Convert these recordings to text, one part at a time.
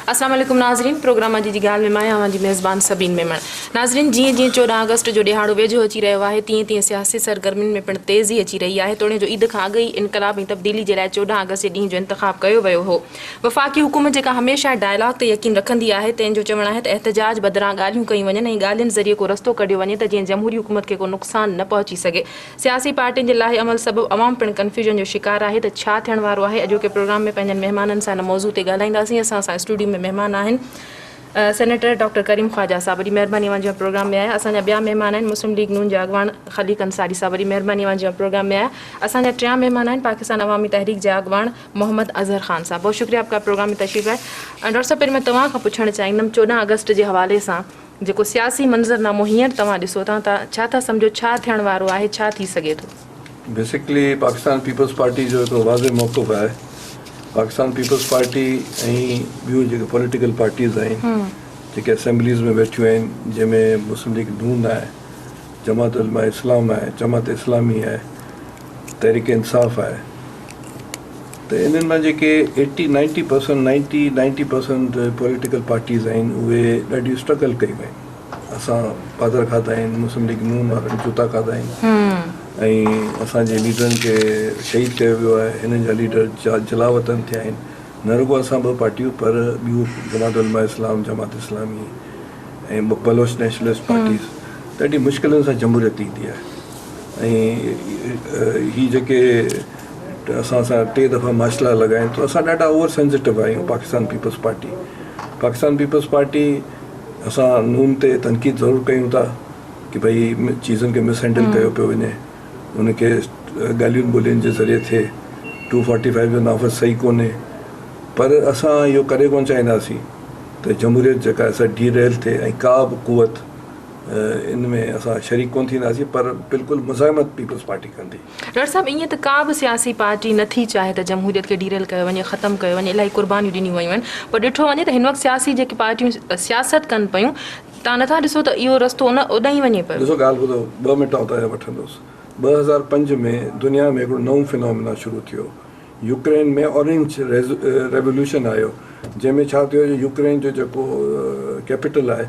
अस्सलाम वालेकुम नाज़रीन, प्रोग्राम जी ॻाल्हि में मां आहियां जी मेज़बान सबीन मेमण। नाज़रीन, जीअं जीअं 14 अगस्त जो ॾिहाड़ो वेझो अची रहियो आहे, तीअं तीअं सियासी सरगर्मियुनि में पिणु तेज़ी अची रही आहे। तोड़े जो ईद खां अॻु ई इनक़लाब ऐं तब्दीली जे लाइ 14 अगस्त जे ॾींहं जो इंतिख़ाब कयो वियो हो। वफ़ाक़ी हुकूमत जेका हमेशह डायलॉग ते यकीन रखंदी आहे, तंहिंजो चवणु आहे त एहतजाज बदिरां ॻाल्हियूं कयूं वञनि ऐं ॻाल्हियुनि ज़रिए को रस्तो कढियो वञे त जीअं जमहूरी हुकूमत खे को नुक़सानु न पहुची सघे। सियासी पार्टियुनि जे लाइ अमल सबबु अवाम पिणु कन्फ्यूजन जो शिकार आहे त छा थियण वारो आहे। अॼोके प्रोग्राम में पंहिंजनि महिमाननि सां हिन मौज़ू ते ॻाल्हाईंदासीं। असां सां स्टूडियो में महिमान आहिनि सेनेटर डॉक्टर करीम ख्वाजा साहब, वॾी महिरबानी वांझा प्रोग्राम में आया। असांजा ॿिया महिमान आहिनि मुस्लिम लीग नून जा अॻवान खलीक अंसारी साहब, वॾी महिरबानी वांझा प्रोग्राम में आया। असांजा टियां महिमान आहिनि पाकिस्तान अवामी तहरीक जा अॻवान मोहम्मद अज़हर ख़ान साहब। बहुत शुक्रिया आपका प्रोग्राम में तशरीफ़ है। डॉक्टर साहब, पहिरीं मां तव्हां खां पुछणु चाहींदमि 14 अगस्त जे हवाले सां जेको सियासी मंज़रनामो हींअर तव्हां ॾिसो था, छा था सम्झो छा थियण वारो आहे, छा थी सघे थो? बेसिकली पाकिस्तान पीपल्स पार्टी जो हिकिड़ो वाज़े मौक़िफ़ आहे। पाकिस्तान पीपल्स पार्टी ऐं ॿियूं जेके पॉलिटिकल पार्टीज़ आहिनि जेके असेंबलीज़ में वेठियूं आहिनि, जंहिंमें मुस्लिम लीग नून आहे, जमात उलमा इस्लाम आहे, जमात इस्लामी आहे, तहरीक इंसाफ़ आहे, त इन्हनि मां जेके 90% पॉलिटिकल पार्टीज़ आहिनि उहे ॾाढियूं स्ट्रगल कयूं आहिनि। असां पादर खाधा आहिनि, मुस्लिम लीग नून वारनि जूता खाधा आहिनि ऐं असांजे लीडरनि खे शहीद कयो वियो आहे। हिननि जा लीडर जलावतन थिया आहिनि। न रुगो असां ॿ पार्टियूं पर ॿियूं जमात उलमा इस्लाम, जमात इस्लामी ऐं बलोच नेशनलिस्ट पार्टीज़ ॾाढी मुश्किलनि सां जमहूरियत ईंदी आहे। ऐं ही जेके असां सां 3 दफ़ा माशला लॻाइनि तो असां ॾाढा ओवर सेंसिटिव आहियूं। पाकिस्तान पीपल्स पार्टी असां नून ते तनक़ीद ज़रूरु कयूं था कि भई चीज़नि खे मिसहैंडल कयो पियो वञे, उनखे ॻाल्हियुनि ॿोलियुनि जे ज़रिए थिए। 245 जो नाफ़ज़ सही कोन्हे, पर असां इहो करे कोन चाहींदासीं त जमहूरियत जेका असां डीरेल थिए ऐं का बि क़ुवत इन में असां शरीक कोन थींदासीं, पर बिल्कुलु मुज़ाहिमत पीपल्स पार्टी कंदी। डॉक्टर साहब, ईअं त का बि सियासी पार्टी नथी चाहे त जमहूरियत खे डीरेल कयो वञे, ख़तमु कयो वञे। इलाही कुर्बानियूं ॾिनियूं वयूं आहिनि, पर ॾिठो वञे त हिन वक़्तु सियासी जेके पार्टियूं सियासत कनि पियूं, तव्हां नथा ॾिसो त इहो रस्तो उॾाई वञे पियो? ॾिसो, ॻाल्हि ॿुधो, 2 मिंट तव्हां वठंदुसि। 2005 में दुनिया में हिकिड़ो नओं फिनोमिना शुरू थियो। यूक्रेन में ऑरेंज रेवोल्यूशन आयो, जंहिंमें छा थियो, यूक्रेन जो जेको कैपिटल आहे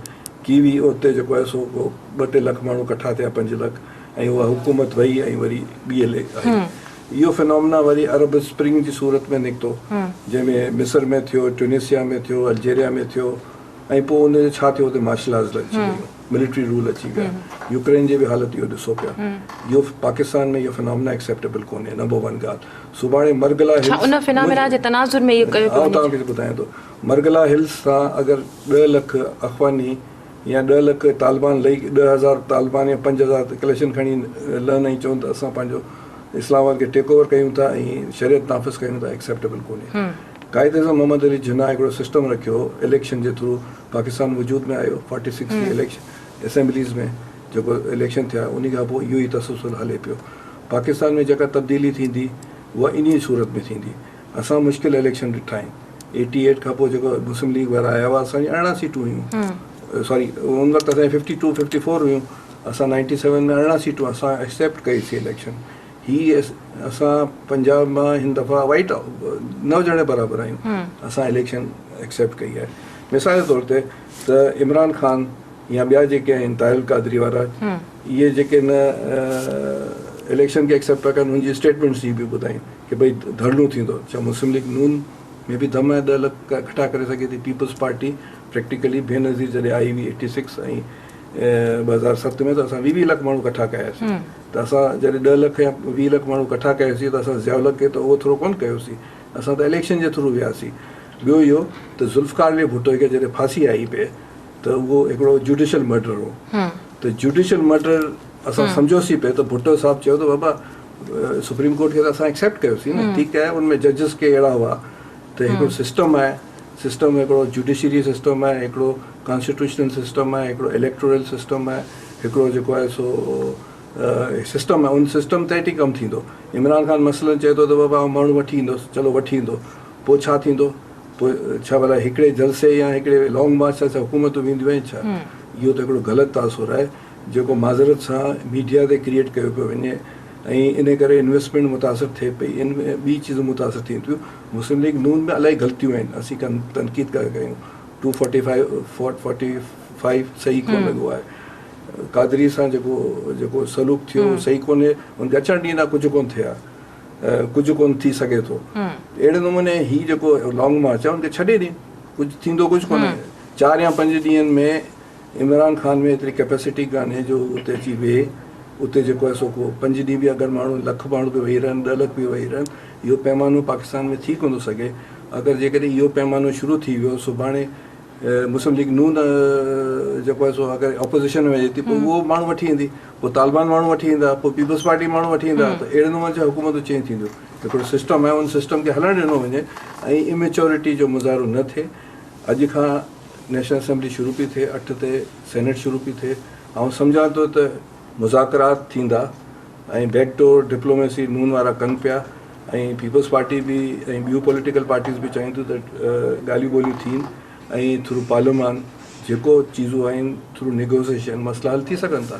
कीवी, उते जेको आहे सो 2-3 लख माण्हू इकट्ठा थिया, 5 लख, ऐं उहा हुकूमत वई ऐं वरी ॿिए आई। इहो फिनोमिना वरी अरब स्प्रिंग जी सूरत में निकितो, जंहिंमें मिस्र में थियो, ट्यूनीसिया में थियो, अल्जेरिया में थियो, ऐं पोइ उनजो छा थियो, हुते मार्शल आर्ट्स अची वियूं, मिलिट्री रूल अची विया। यूक्रेन जी बि हालति इहो ॾिसो पिया। इहो पाकिस्तान में इहो फिनोमिना एक्सेप्टेबल कोन्हे। नंबर 1 ॻाल्हि। सुभाणे मरगला तव्हांखे ॿुधायां थो, मरगला हिल्स सां अगरि 2 लख अफ़गानी या 2 लख तालिबान लही, 2000 तालिबान या 5000 कलेक्शन खणी लहनि ऐं चवनि त असां पंहिंजो इस्लामाबाद खे टेक ओवर कयूं था ऐं शरीयत नाफ़िज़ कयूं था, एक्सेप्टेबल कोन्हे। क़ाइदे सां मोहम्मद अली जिन्ना हिकिड़ो सिस्टम रखियो इलेक्शन जे थ्रू। पाकिस्तान वजूद में आयो, 46 जी इलेक्शन असेंबलीज़ में जेको इलेक्शन थिया, उन खां पोइ इहो ई तसलसल हले पियो। पाकिस्तान में जेका तब्दीली थींदी उहा इन सूरत में थींदी। असां मुश्किल इलेक्शन ॾिठा आहिनि। 88 खां पोइ जेको मुस्लिम लीग वारा आया हुआ, असांजी 18 सीटूं हुयूं, सॉरी उन वक़्तु असांजी 52-54 हुयूं। असां 97 में 18 सीटूं असां एक्सेप्ट कईसीं इलेक्शन। असां पंजाब मां हिन दफ़ा वाइट 9 ॼणे बराबरि आहियूं, असां इलेक्शन एक्सेप्ट कई आहे। मिसाल जे तौर ते त इमरान ख़ान या ॿिया जेके आहिनि ताहिल कादरी वारा, इहे जेके न इलेक्शन खे एक्सेप्ट पिया कनि, उनजी स्टेटमेंट्स जी बि ॿुधायूं कि भई धरणो थींदो। छा मुस्लिम लीग नून में बि दम आहे, 2 लख इकट्ठा करे सघे थी। पीपल्स पार्टी प्रैक्टिकली बेनज़ीर जॾहिं आई हुई 86 ऐं 2007 में, त असां 20 लख माण्हू इकट्ठा कयासीं। त असां जॾहिं 2 लख या 20 लख माण्हू इकट्ठा कयासीं, त असां ज़ियाउल खे त उहो थोरो कोन कयोसीं, असां त इलेक्शन जे थ्रू वियासीं। ॿियो इहो त ज़ुल्फ़िकार अली भुट्टो खे जॾहिं फांसी आई पए, त उहो हिकिड़ो जुडिशल मर्डर हो। त जुडिशल मर्डर असां सम्झोसीं पिए त भुट्टो साहिबु चयो त बाबा सुप्रीम कोर्ट खे त असां एक्सेप्ट कयोसीं न, ठीकु आहे, उनमें जजिस के अहिड़ा हुआ त हिकिड़ो सिस्टम आहे, सिस्टम हिकिड़ो जुडिशरी सिस्टम आहे, हिकिड़ो कॉन्स्टिट्यूशनल सिस्टम आहे, हिकिड़ो इलेक्टोरल सिस्टम आहे, हिकिड़ो जेको आहे सो सिस्टम आहे। उन सिस्टम तहत ई कमु थींदो। इमरान ख़ान मसइलनि चए थो त बाबा माण्हू वठी ईंदुसि, चलो वठी ईंदो, पोइ छा थींदो? पोइ छा भला हिकिड़े जलसे या हिकिड़े लॉन्ग मार्च सां हुकूमतूं वेंदियूं आहिनि छा? इहो त हिकिड़ो ग़लति तासुरु आहे जेको माज़रत सां मीडिया ते क्रिएट कयो पियो वञे। ऐं इन करे इन्वेस्टमेंट मुतासिर थिए पई, इन में ॿी चीज़ूं मुतासिर थियनि थियूं. मुस्लिम लीग नून में इलाही ग़लतियूं आहिनि, असीं तनक़ीद करे कयूं. 245 सही कोन लॻो आहे. कादरी सां जेको सलूक थियो सही कोन्हे, हुनखे अचणु ॾींदा कुझु कोन थिया, कुझु कोन थी सघे थो. अहिड़े नमूने हीउ जेको लॉन्ग मार्च आहे हुनखे छॾे ॾे, कुझु थींदो कुझु कोन्हे. 4 या 5 ॾींहंनि में इमरान ख़ान में एतिरी कैपेसिटी कान्हे जो उते अची वेहे. उते जेको आहे सो को 5 ॾींहं बि अगरि माण्हू 1 लख माण्हू बि वेही रहनि, 2 लख बि वेही रहनि, इहो पैमानो पाकिस्तान में थी कोन थो सघे. अगरि जेकॾहिं इहो पैमानो शुरू थी वियो, सुभाणे मुस्लिम लीग नून जेको आहे सो अगरि ऑपोज़िशन में वञे थी, पोइ उहो माण्हू वठी ईंदी, पोइ तालिबान माण्हू वठी ईंदा, पोइ पीपल्स पार्टी माण्हू वठी ईंदा. त अहिड़े नमूने जा हुकूमतूं चेंज थींदियूं. हिकिड़ो सिस्टम आहे, उन सिस्टम खे हलणु ॾिनो वञे ऐं इमेच्योरिटी जो मुज़ाहिरो न थिए. अॼु खां नेशनल असेंबली शुरू पई थिए, 8 ते सेनेट शुरू पई थिए. ऐं सम्झां थो त मुज़ाकरात थींदा ऐं बैकडोर डिप्लोमेसी नून वारा कनि पिया, ऐं पीपल्स पार्टी बि ऐं ॿियूं पॉलिटिकल पार्टीज़ बि चाहिनि थियूं त ॻाल्हियूं ॿोलियूं थियनि ऐं थ्रू पार्लियामान जेको चीज़ूं आहिनि थ्रू नेगोशिएशन मसइला हल थी सघनि था.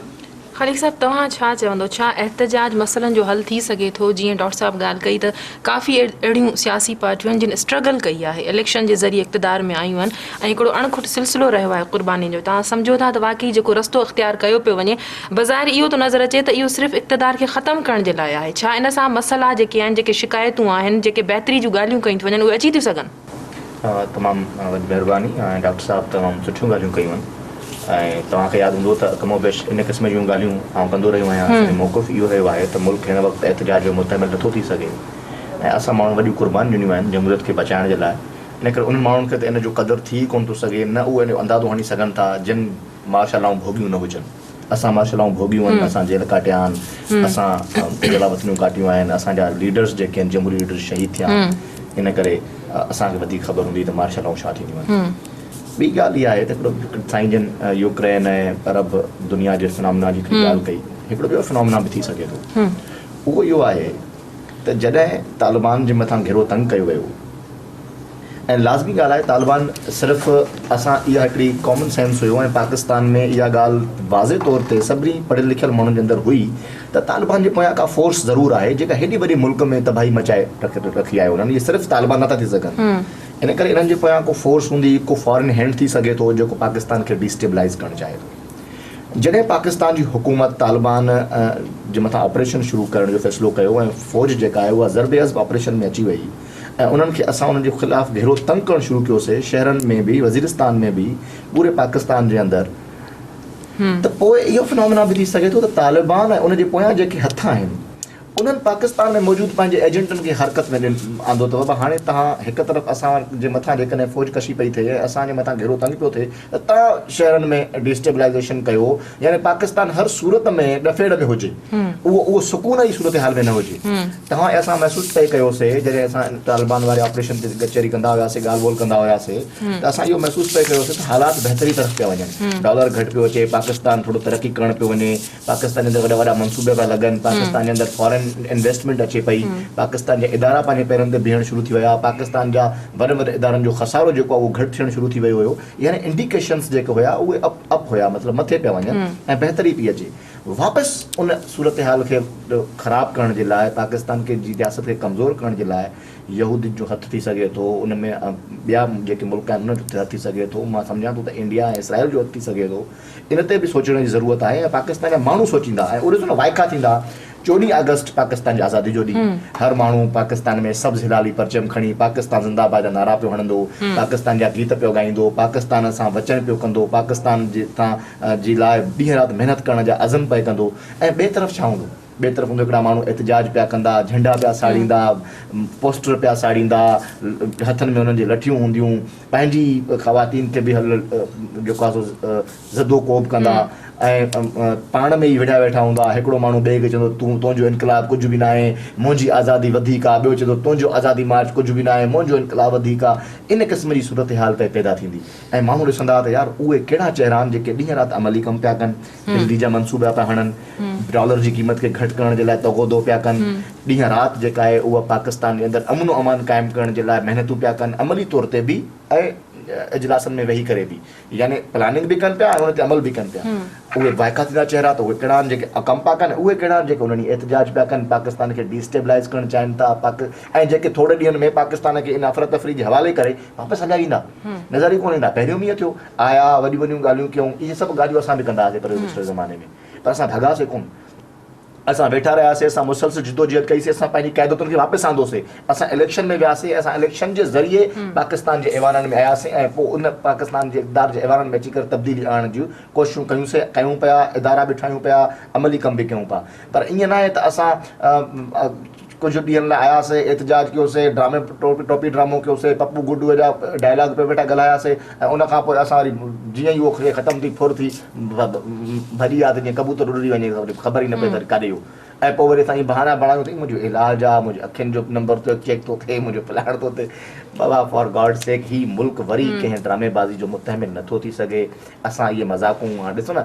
ख़ालिद साहब, तव्हां छा चवंदो, छा एहतजाज मसइलनि जो हल थी सघे थो? जीअं डॉक्टर साहब ॻाल्हि कई त काफ़ी अहिड़ियूं सियासी पार्टियूं आहिनि जिन स्ट्रगल कई आहे, इलेक्शन जे ज़रिए इक़्तिदार में आयूं आहिनि ऐं हिकिड़ो अणखुट सिलसिलो रहियो आहे क़ुर्बानी जो. तव्हां सम्झो था त वाक़ई जेको रस्तो इख़्तियार कयो पियो वञे, बज़ाहिर इहो थो नज़र अचे त इहो सिर्फ़ु इक़्तिदार खे ख़तमु करण जे लाइ आहे. छा इन सां मसइला जेके आहिनि, जेके शिकायतूं आहिनि, जेके बहितरी जूं ॻाल्हियूं कयूं थियूं वञनि, उहे अची थियूं सघनि? तमामु वॾी महिरबानी. ऐं डॉक्टर साहब तमामु सुठियूं ॻाल्हियूं कयूं आहिनि. ऐं तव्हांखे यादि हूंदो त कमोबेश इन क़िस्म जूं ॻाल्हियूं आउं कंदो रहियो आहियां. मौक़िफ़ इहो रहियो आहे त मुल्क हिन वक़्तु एहतजाज जो मुतमिल नथो थी सघे ऐं असां माण्हू वॾियूं क़ुर्बानी ॾिनियूं आहिनि जमहूरियत खे बचाइण जे लाइ. इन करे उन्हनि माण्हुनि खे त इन जो क़दुरु थी कोन थो सघे, न उहे इन जो अंदाज़ो हणी सघनि था जिन मार्शलाऊं भोॻियूं न हुजनि. असां मार्शलाऊं भोॻियूं आहिनि, असां जेल काटिया आहिनि, असां जलावतनियूं काटियूं आहिनि, असांजा लीडर्स जेके आहिनि जमहूरी लीडर्स शहीद थिया आहिनि. इन करे असांखे वधीक ख़बर हूंदी त मार्शलाऊं छा थींदियूं आहिनि. ॿी ॻाल्हि इहा आहे त हिकिड़ो साईं जन यूक्रेन ऐं अरब दुनिया जे फिनोमिना जी हिकिड़ी ॻाल्हि कई. हिकिड़ो ॿियो फिनोमिना बि थी सघे थो. उहो इहो आहे त जॾहिं तालिबान जे मथां घेरो तंग कयो वियो, ऐं लाज़मी ॻाल्हि आहे तालिबान सिर्फ़ु असां इहा हिकिड़ी कॉमन सेंस हुयो ऐं पाकिस्तान में इहा ॻाल्हि वाज़े तौर ते सभिनी पढ़ियल लिखियल माण्हुनि जे अंदरि हुई त तालिबान जे पोयां का फोर्स ज़रूरु आहे जेका हेॾी वॾी मुल्क में तबाही मचाए रखी आहे. उन्हनि इहे सिर्फ़ु तालिबान नथा थी सघनि. इन करे इन्हनि जे पोयां को फोर्स हूंदी, को फॉरेन हैंड थी सघे थो जेको पाकिस्तान खे डिस्टेबलाइज़ करणु चाहे थो. जॾहिं पाकिस्तान जी हुकूमत तालिबान जे मथां ऑपरेशन शुरू करण जो फ़ैसिलो कयो ऐं फ़ौज जेका आहे उहा ज़रबे अज़ब ऑपरेशन में अची वई ऐं उन्हनि खे असां उन्हनि जे ख़िलाफ़ु घेरो तंग करणु शुरू कयोसीं, शहरनि में बि, वज़ीरिस्तान में बि, पूरे पाकिस्तान जे अंदरि, त पोइ इहो फिनोमिना बि थी सघे थो त तालिबान ऐं उनजे पोयां जेके हथ आहिनि उन्हनि पाकिस्तान में मौजूदु पंहिंजे एजेंटनि खे हरकत में आंदो अथव. हाणे तव्हां हिकु तरफ़ असांजे मथां जेकॾहिं फ़ौज कशी पई थिए ऐं असांजे मथां घेरो तंग पियो थिए त तव्हां शहरनि में डिस्टेबलाइज़ेशन कयो, यानी पाकिस्तान हर सूरत में ॾफेड़ में हुजे, उहो सुकून जी सूरत हाल में न हुजे. तव्हां असां महसूसु तइ कयोसीं जॾहिं असां तालिबान वारे ऑपरेशन ते कचहरी कंदा हुआसीं, ॻाल्हि ॿोल कंदा हुआसीं, त असां इहो महसूसु तइ कयोसीं त हालात बहितरी तरफ़ पिया वञनि. डॉलर घटि पियो अचे, पाकिस्तान थोरो तरक़ी करणु पियो वञे, पाकिस्तान जे अंदरि वॾा वॾा मनसूबे पिया लॻनि, पाकिस्तान जे अंदरि फॉरेन इन्वेस्टमेंट अचे पई, पाकिस्तान जा इदारा पंहिंजे पेरनि ते बीहण शुरू थी विया, पाकिस्तान जा वॾे वॾे इदारनि जो खसारो जेको आहे उहो घटि थियणु शुरू थी वियो हुयो. यानी इंडिकेशन्स जेके हुया उहे अप हुया, मतिलबु मथे पिया वञनि ऐं बहितरी पई अचे. वापसि उन सूरत हाल खे ख़राबु करण जे लाइ, पाकिस्तान खे जी रियासत खे कमज़ोर करण जे लाइ यहूदी जो हथु थी सघे थो, उन में ॿिया जेके मुल्क आहिनि उन्हनि जो हथु थी सघे थो. मां सम्झां थो त इंडिया ऐं इसराइल जो हथु थी सघे थो. इन ते बि सोचण जी ज़रूरत आहे ऐं पाकिस्तान जा माण्हू सोचींदा ऐं उहे ॾिसो न वाइका थींदा. 14 अगस्त पाकिस्तान जी आज़ादी जो ॾींहुं, हर माण्हू पाकिस्तान में सब्ज़ हिलाली परचम खणी पाकिस्तान ज़िंदाबाद जा नारा पियो हणंदो, पाकिस्तान जा गीत पियो ॻाईंदो, पाकिस्तान सां वचन पियो कंदो, पाकिस्तान जी लाइ ॾींहं राति महिनत करण जा अज़म पिया कंदो. ऐं ॿिए तरफ़ छा हूंदो? ॿिए तरफ़ हूंदो हिकिड़ा माण्हू एहतजाज पिया कंदा, झंडा पिया साड़ींदा, पोस्टर पिया साड़ींदा, हथनि में हुननि जी लठियूं हूंदियूं, पंहिंजी ख़वातीन खे बि जेको आहे सो ज़दो कोब कंदा ऐं पाण में ई विढ़िया वेठा हूंदा. हिकिड़ो माण्हू ॿिए खे चवंदो तुंहिंजो इनकलाब कुझु बि न आहे, मुंहिंजी आज़ादी वधीक आहे, ॿियो चवंदो तुंहिंजो आज़ादी मार्च कुझु बि न आहे, मुंहिंजो इनकलाब वधीक आहे. इन क़िस्म जी सूरत हाल पैदा थींदी ऐं माण्हू ॾिसंदा त यार उहे कहिड़ा चहिरा आहिनि जेके ॾींहं राति अमली कमु पिया कनि, बिजली जा मनसूबा पिया हणनि, डॉलर जी क़ीमत खे घटि करण जे लाइ तगोदो पिया कनि, ॾींहं राति जेका आहे उहा पाकिस्तान जे अंदरि अमन अमान क़ाइमु करण जे लाइ महिनतूं पिया कनि, अमली तौर ते बि ऐं इजलासनि में वेही करे बि यानी प्लानिंग बि कनि पिया ऐं उन ते अमल बि कनि पिया। उहे वाइका थींदा चेहरा त उहे कहिड़ा आहिनि जेके कमु पिया कनि, उहे कहिड़ा आहिनि जेके उन्हनि एहतजाज पिया कनि, पाकिस्तान खे डिस्टेबलाइज़ करणु चाहिनि था, ऐं जेके थोरे ॾींहंनि में पाकिस्तान खे इन अफ़रा तफ़री जे हवाले करे वापसि हलिया ईंदा, नज़र ई कोन ईंदा। पहिरियों बि इहो थियो, आया वॾियूं वॾियूं ॻाल्हियूं कयूं, इहे सभु ॻाल्हियूं असां बि कंदा हुआसीं पिछले ज़माने में, पर असां भॻासीं कोन। असां वेठा रहियासीं, असां मुसलसल जिदोजहद कईसीं, असां पंहिंजी क़यादतुनि खे वापसि आंदोसीं, असां इलेक्शन में वियासीं, असां इलेक्शन जे ज़रिए पाकिस्तान जे ऐवाननि में आयासीं ऐं पोइ उन पाकिस्तान जे इक़्तिदार जे ऐवाननि में अची करे तब्दीली आणण जूं कोशिशूं कयूं पिया, इदारा बि ठाहियूं पिया, अमली कम बि कयूं पिया। पर ईअं न आहे त असां कुझु ॾींहंनि लाइ आयासीं, एहतजाज कयोसीं, टोपी ड्रामो कयोसीं, पप्पू गुड्डूअ जा डायलॉग पे वेठा ॻाल्हायासीं ऐं उन खां पोइ असां वरी जीअं ई उहो ख़तमु थी फुर थी भॼी आहे त जीअं कबूतर उॾड़ी वञे, ख़बर ई न पए त काॾे वियो। ऐं पोइ वरी असां बहाना बणायूं त मुंहिंजो इलाजु आहे, मुंहिंजे अखियुनि जो नंबर तो चेक थो थिए, मुंहिंजो फलाइण थो थिए। बाबा फॉर गॉड सेक ही मुल्क वरी कंहिं ड्रामेबाज़ी जो मुतहमिल नथो थी सघे। असां इहे मज़ाक़ूं हाणे ॾिसो न,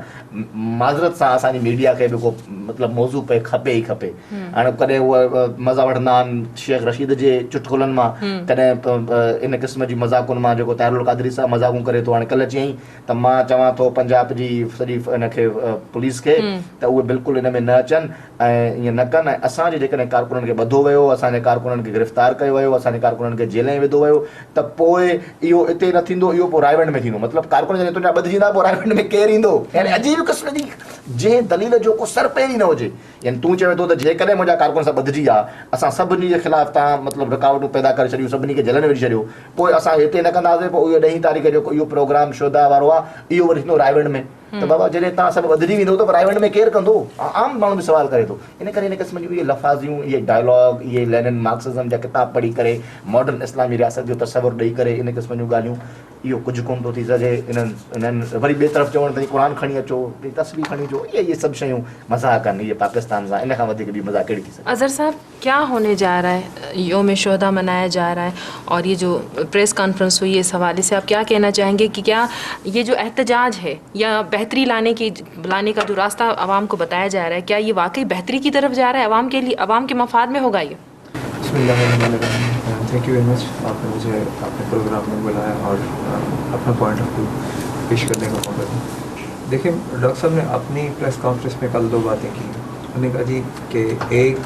माज़रत सां असांजी मीडिया खे बि को मतिलबु मौज़ू पे खपे ई खपे। हाणे कॾहिं उहे मज़ा वठंदा आहिनि शेख रशीद जे चुटकुलनि मां, कॾहिं इन क़िस्म जी मज़ाक़ुनि मां जेको ताहिरुल क़ादरी सां मज़ाक़ूं करे थो। हाणे कल्ह चयईं त मां चवां थो पंजाब जी सॼी इनखे पुलिस खे त उहे बिल्कुलु इन में न अचनि ऐं ईअं न कनि। ऐं असांजे जेकॾहिं कारकुननि खे ॿधो वियो, असांजे कारकुननि खे गिरफ़्तार कयो वियो, असांजे कारकुननि खे जेल में विधो वियो, त पोइ इहो हिते न थींदो, इहो पोइ रायवंड में थींदो। मतिलबु कारकुन जॾहिं तुंहिंजा ॿधिजींदा, पोइ रायवंड में केरु ईंदो? यानी अजीब क़िस्म जी जंहिं दलील जो को सर पेर ई न हुजे। यानी तूं चवे थो त जेकॾहिं मुंहिंजा कारकुन सां ॿधिजी आहे, असां सभिनी जे ख़िलाफ़ु तव्हां मतिलबु रुकावटूं पैदा करे छॾियूं, सभिनी खे जेल में विझी छॾियो, पोइ असां हिते न कंदासीं, पोइ इहो 10 तारीख़ जो इहो प्रोग्राम शोधा वारो आहे, इहो वरी थींदो रायवंड में। त बाबा जॾहिं तव्हां सभु ॿधिजी वेंदो त रायवंड में केरु कंदो? आम माण्हू बि सवाल करे थो। इन करे इन क़िस्म जूं इहे लफ़ाज़ियूं, इहे डायलॉग, इहे लेनिन मार्क्सिज़म जा किताब पढ़ी करे, मॉडर्न इस्लामी रियासत जो तसवुरु ॾेई करे इन क़िस्म जूं ॻाल्हियूं, इहो कुझु कोन थो थी सघे। इन्हनि वरी ॿिए तरफ़ चवणु त क़ुर खणी अचो, तस्वीर खणी अचो, इहे सभु शयूं मज़ाक़ आहिनि। इहे पाकिस्तान सां इन खां वधीक ॿी मज़ाक़ कहिड़ी थी सघे? अज़हर साहब, क्या होने जा रहा है? योम शोहदा मनाया जा रहा है और ये जो प्रेस कॉन्फ्रेंस हुई, इस हवाले से आप क्या कहना चाहेंगे कि क्या ये जो एहतजाज है या बेहतरी लाने का जो रास्ता आवाम को बताया जा रहा है, क्या ये वाकई बेहतरी की तरफ जा रहा है? आवाम के लिए, आवाम के मफाद में होगा ये? थैंक यू वेरी मच, आपने मुझे अपने प्रोग्राम में बुलाया और अपना पॉइंट ऑफ व्यू पेश करने का मौका दिया। देखिए, डॉक्टर साहब ने अपनी प्रेस कॉन्फ्रेंस में कल 2 बातें की। उन्होंने कहा जी कि एक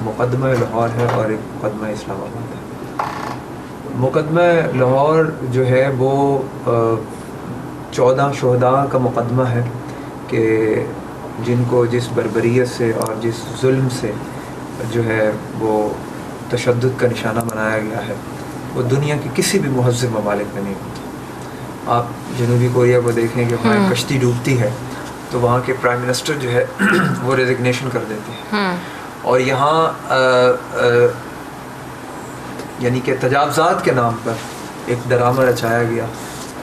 मुकदमा लाहौर है और एक मुकदमा इस्लामाबाद है। मुकदमा लाहौर जो है वो 14 शोहदा का मुकदमा है कि जिनको जिस बर्बरियत से और जिस जुल्म से जो है वो तशद्दुद का निशाना बनाया गया है, वो दुनिया के किसी भी मुहज़्ज़ब ममालिक में नहीं होता। आप जनूबी कोरिया को देखें कि वहाँ कश्ती डूबती है तो वहाँ के प्राइम मिनिस्टर जो है वो रेजिग्नेशन कर देते हैं। और यहाँ यानी कि तजावज़ात के नाम पर एक ड्रामा रचाया गया।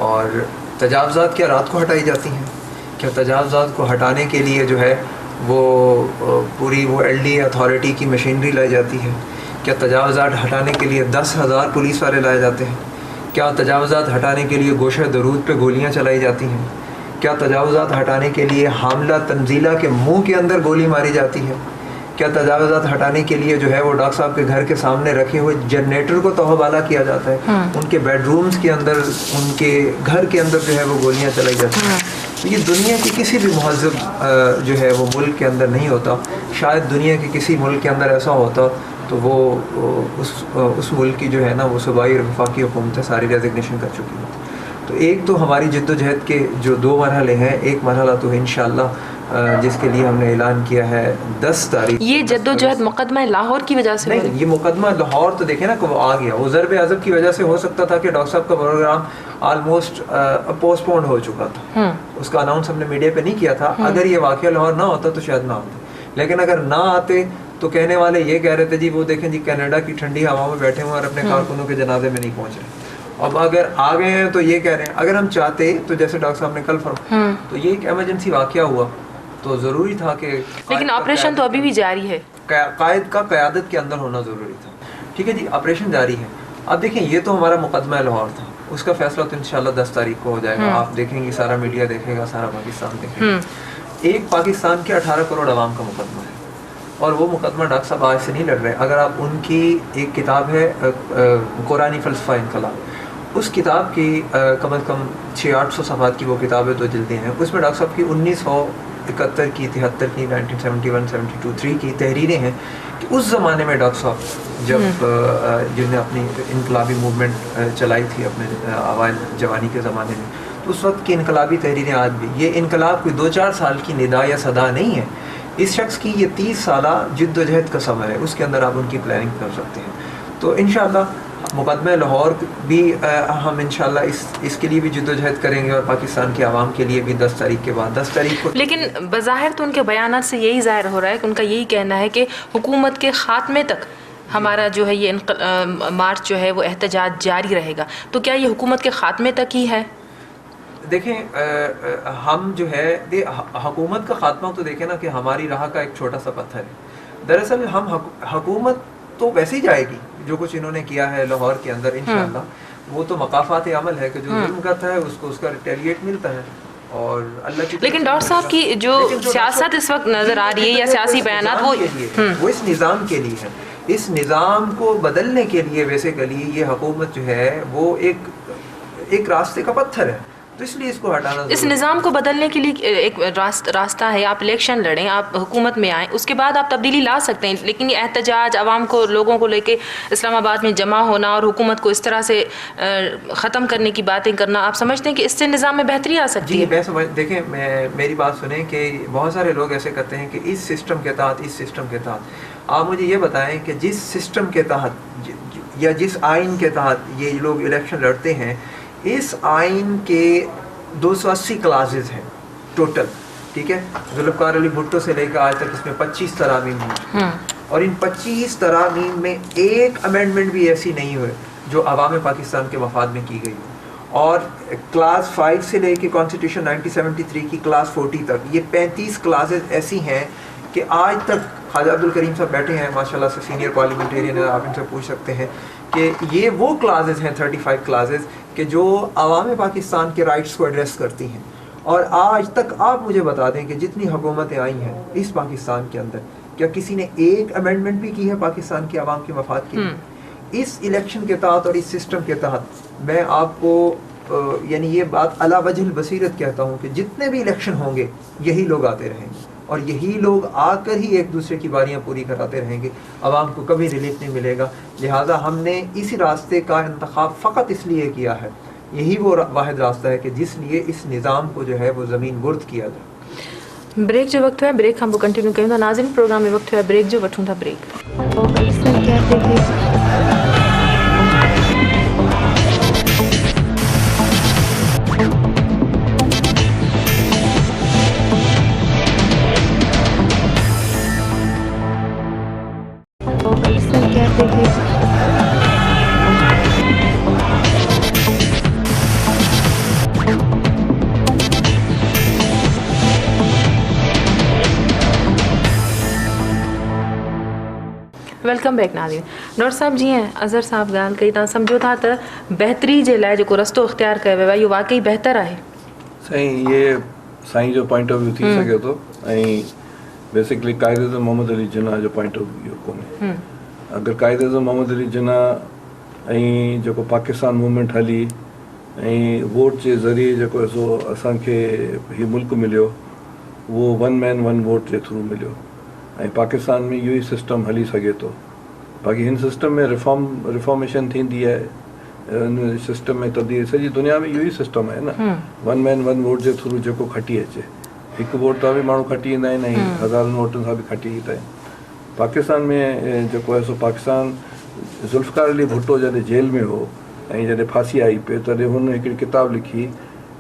और तजावज़ात क्या रात को हटाई जाती हैं? क्या तजावज़ात को हटाने के लिए जो है वो पूरी वो LDA अथॉरिटी की मशीनरी लाई जाती है? क्या तजावज़ात हटाने के लिए 10,000 पुलिस वाले लाए जाते हैं? क्या तजावज़ात हटाने के लिए गोशा दरूद पे गोलियां चलाई जाती हैं? क्या तजावज़ात हटाने के लिए हामला तंजीला के मुंह के अंदर गोली मारी जाती है? क्या तजावज़ात हटाने के लिए जो है वो डॉक्टर साहब के घर के सामने रखे हुए जनरेटर को तोहबाला किया जाता है? उनके बेडरूम्स के अंदर, उनके घर के अंदर जो है वो गोलियां चलाई जाती हैं। तो ये दुनिया के किसी भी मुहज़्ज़ब जो है वो मुल्क के अंदर नहीं होता। शायद दुनिया के किसी मुल्क के अंदर ऐसा होता तो वो उस मुल्क की जो है ना वो सूबाई और वफाकी हुकूमतें सारी रेजिग्नेशन कर चुकी हैं। तो एक तो हमारी जद्दोजहद के जो 2 मरहले हैं, एक मरहला तो इंशाअल्लाह जिसके लिए हमने ऐलान किया है 10 तारीख। ये जद्दोजहद मुकदमा लाहौर की वजह से नहीं, ये मुकदमा लाहौर तो देखे ना वो आ गया, वो ज़रब अज़ब की वजह से हो सकता था कि डॉक्टर साहब का प्रोग्राम ऑलमोस्ट पोस्टपोन्ड हो चुका था। उसका अनाउंस हमने मीडिया पे नहीं किया था। अगर ये वाक़या लाहौर ना होता तो शायद ना होता, लेकिन अगर ना आते तो कहने वाले ये कह रहे थे जी वो देखें जी कनाडा की ठंडी हवा में बैठे हुए और अपने कारकुनों के जनाजे में नहीं पहुंच रहे। अब अगर आ गए हैं तो ये कह रहे हैं अगर हम चाहते तो जैसे डॉक्टर साहब ने कल फरमाया तो ये एक इमरजेंसी वाक़या हुआ तो ज़रूरी था कि, लेकिन ऑपरेशन तो अभी भी जारी है, कायद का क़यादत के अंदर होना ज़रूरी था। ठीक है जी, ऑपरेशन जारी है। अब देखें, ये तो हमारा मुकदमा लाहौर था, उसका फैसला तो इंशाल्लाह 10 तारीख को हो जाएगा। आप देखेंगे, सारा मीडिया देखेगा, सारा पाकिस्तान देखेगा। एक पाकिस्तान के 18 करोड़ आवाम का मुकदमा है और वो मुकदमा डॉक्टर साहब आज से नहीं लड़ रहे। अगर आप उनकी एक किताब है कुरानी फ़लसफ़ा इनकलाब, اس کتاب کی کم از کم 600-800 صفحات کی وہ کتاب ہے، 2 جلدیں ہیں. اس میں ڈاکٹر صاحب کی 1971 کی 73 کی 1971 72 3 کی تحریریں ہیں کہ اس زمانے میں ڈاکٹر صاحب جب جن نے اپنی انقلابی موومنٹ چلائی تھی اپنے اوائل جوانی کے زمانے میں، تو اس وقت کی انقلابی تحریریں آج بھی، یہ انقلاب کوئی 2-4 سال کی ندا یا صدا نہیں ہے. اس شخص کی یہ 30 سالہ جد و جہد کا ثمر ہے، اس کے اندر آپ ان کی پلاننگ کر سکتے ہیں. تو انشاءاللہ مقدمہ لاہور بھی ہم انشاءاللہ اس کے لیے بھی جد و جہد کریں گے، اور پاکستان کے عوام کے لیے بھی 10 تاریخ کے بعد 10 تاریخ کو. لیکن بظاہر تو ان کے بیانات سے یہی ظاہر ہو رہا ہے کہ ان کا یہی کہنا ہے کہ حکومت کے خاتمے تک ہمارا جو ہے یہ مارچ جو ہے وہ احتجاج جاری رہے گا. تو کیا یہ حکومت کے خاتمے تک ہی ہے؟ دیکھیں ہم جو ہے حکومت کا خاتمہ تو دیکھیں نا کہ ہماری راہ کا ایک چھوٹا سا پتھر ہے. دراصل ہم حکومت تو ویسے ہی جائے گی، جو کچھ انہوں نے کیا ہے لاہور کے اندر انشاءاللہ وہ تو مقافات عمل ہے کہ جو ظلم کرتا ہے اس کو اس کا ریٹیلیٹ ملتا ہے. اور اللہ کی لیکن ڈاکٹر صاحب کی جو سیاست اس وقت نظر آ رہی ہے یا سیاسی بیانات وہ اس نظام کے لیے ہے. اس نظام کو بدلنے کے لیے بیسیکلی یہ حکومت جو ہے وہ ایک راستے کا پتھر ہے، تو اس لیے اس کو ہٹانا. اس نظام کو بدلنے کے لیے ایک راستہ ہے، آپ الیکشن لڑیں، آپ حکومت میں آئیں، اس کے بعد آپ تبدیلی لا سکتے ہیں. لیکن یہ احتجاج، عوام کو، لوگوں کو لے کے اسلام آباد میں جمع ہونا اور حکومت کو اس طرح سے ختم کرنے کی باتیں کرنا، آپ سمجھتے ہیں کہ اس سے نظام میں بہتری آ سکتی ہے؟ جی دیکھیں میری بات سنیں کہ بہت سارے لوگ ایسے کرتے ہیں کہ اس سسٹم کے تحت آپ مجھے یہ بتائیں کہ جس سسٹم کے تحت یا جس آئین کے تحت یہ لوگ الیکشن لڑتے ہیں، اس آئین کے 280 کلازز ہیں ٹوٹل، ٹھیک ہے. ذوالفقار علی بھٹو سے لے کر آج تک اس میں 25 ترامیم ہوئی، اور ان 25 ترامیم میں ایک امینڈمنٹ بھی ایسی نہیں ہوئے جو عوام پاکستان کے مفاد میں کی گئی ہو. اور کلاس 5 سے لے کے کانسٹیٹیوشن 1973 کی کلاس 40 تک یہ 35 کلازز ایسی ہیں کہ آج تک خواجہ عبد الکریم صاحب بیٹھے ہیں ماشاءاللہ سے، سینئر پارلیمنٹیرین ہیں، آپ ان سے پوچھ سکتے ہیں کہ یہ وہ کلازز ہیں 35 کلازز کہ جو عوام پاکستان کے رائٹس کو ایڈریس کرتی ہیں. اور آج تک آپ مجھے بتا دیں کہ جتنی حکومتیں آئی ہیں اس پاکستان کے اندر، کیا کسی نے ایک امینڈمنٹ بھی کی ہے پاکستان کے عوام کے مفاد کے لیے؟ اس الیکشن کے تحت اور اس سسٹم کے تحت میں آپ کو یعنی یہ بات علی وجہ البصیرت کہتا ہوں کہ جتنے بھی الیکشن ہوں گے یہی لوگ آتے رہیں گے، اور یہی لوگ آ کر ہی ایک دوسرے کی باریاں پوری کراتے رہیں گے. عوام کو کبھی ریلیف نہیں ملے گا. لہٰذا ہم نے اسی راستے کا انتخاب فقط اس لیے کیا ہے، یہی وہ واحد راستہ ہے کہ جس لیے اس نظام کو جو ہے وہ زمین برد کیا جائے. بریک جو وقت ہوا ہے بریک ہم وہ کنٹینیو کریں تو ناظرین پروگرام میں وقت ہوا ہے بریک جو وٹھوں تھا بریک. वेलकम बैक नाज़रीन. डॉक्टर साहब जीअं अज़हर साहब ॻाल्हि कई, तव्हां सम्झो था त बहितरी जे लाइ जेको रस्तो इख़्तियार कयो वियो आहे इहो वाक़ई बहितर आहे? साईं इहे साईं जो पॉइंट ऑफ व्यू थी सघे थो, ऐं बेसिकली कायदे तो मोहम्मद अली जिन्ना जो पॉइंट ऑफ व्यू कोन्हे. अगरि कायदे तो मोहम्मद अली जिन्ना ऐं जेको पाकिस्तान मूवमेंट हली ऐं वोट जे ज़रिए जेको सो असांखे हीउ मुल्क मिलियो उहो 1 मैन 1 वोट जे थ्रू मिलियो, ऐं पाकिस्तान में इहो ई सिस्टम हली सघे थो. बाक़ी हिन सिस्टम में रिफॉर्मेशन थींदी आहे, हिन सिस्टम में तब्दीली सॼी दुनिया में इहो ई सिस्टम आहे न. 1 मैन 1 वोट जे थ्रू जेको खटी अचे, हिकु वोट तां बि माण्हू खटी ईंदा आहिनि ऐं हज़ारनि वोटनि सां बि खटी ईंदा आहिनि. पाकिस्तान में जेको आहे सो पाकिस्तान ज़ुल्फ़िकार अली भुट्टो जॾहिं जेल में हो ऐं जॾहिं फांसी आई पे तॾहिं हुन हिकिड़ी किताब लिखी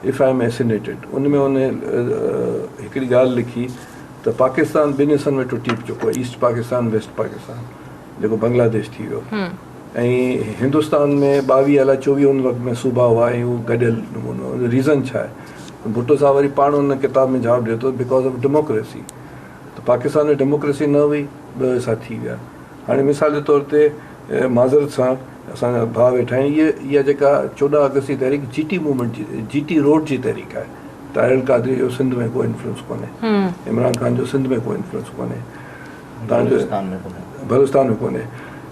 इफ़ आई एम एसिनेटेड. उन में हुन हिकिड़ी ॻाल्हि लिखी त पाकिस्तान 2 हिसनि में टुटी चुको आहे, ईस्ट पाकिस्तान वेस्ट पाकिस्तान जेको बांग्लादेश थी वियो. ऐं हिंदुस्तान में 22 अलाए 24 उन वक़्त में सूबा हुआ ऐं उहो गॾियल नमूनो. रीज़न छा आहे? भुट्टो साहब वरी पाण हुन किताब में जवाबु ॾिए थो बिकॉज ऑफ डेमोक्रेसी. त पाकिस्तान में डेमोक्रेसी न हुई, 2 हिसा थी विया. हाणे मिसाल जे तौर ते माज़रत सां असांजा भाउ वेठा आहिनि, इहा जेका 14 अगस्त जी तहरीक GT मूवमेंट जी, GT रोड जी तहरीक आहे. ताहिर कादरी जो सिंध में कोई इन्फ्लुएंस कोन्हे, इमरान खान जो सिंध में कोई इन्फ्लुएंस कोन्हे, तव्हांजो बलूचिस्तान में कोन्हे.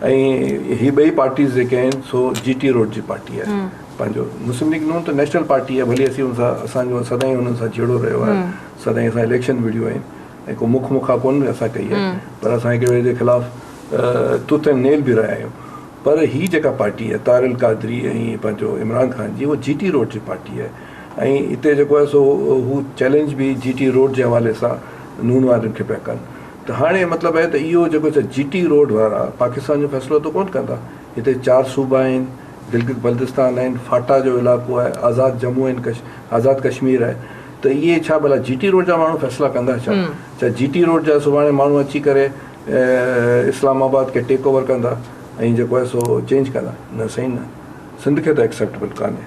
ऐं ही ॿई पार्टीज़ जेके आहिनि सो GT रोड जी पार्टी आहे. पंहिंजो मुस्लिम लीग नून त नेशनल पार्टी आहे, भली असीं हुन सां असांजो सदाईं हुननि सां जुड़ो रहियो आहे, सदाईं असां इलेक्शन विड़ियूं आहिनि ऐं को मुखा कोन असां कई आहे, पर असां हिक ॿिए जे ख़िलाफ़ु तुत ऐं नेल बि रहिया आहियूं। पर हीअ जेका पार्टी आहे तारिल क़ादरी ऐं पंहिंजो इमरान ख़ान जी, उहा GT रोड जी पार्टी आहे ऐं हिते जेको आहे सो हू चैलेंज बि GT रोड जे हवाले सां नून वारनि खे पिया कनि। त हाणे मतिलबु आहे त इहो जेको GT रोड वारा पाकिस्तान जो फ़ैसिलो त कोन कंदा। हिते 4 सूबा आहिनि, गिलगित बल्तिस्तान आहिनि, फाटा जो इलाइक़ो आहे, आज़ादु जम्मू आहिनि, आज़ादु कश्मीर आहे, त इहे छा भला GT रोड जा माण्हू फ़ैसिला कंदा छा GT रोड जा सुभाणे माण्हू अची करे इस्लामाबाद खे टेक ओवर कंदा ऐं जेको आहे सो चेंज कंदा? न सही न, सिंध खे त एक्सेप्टेबल कान्हे,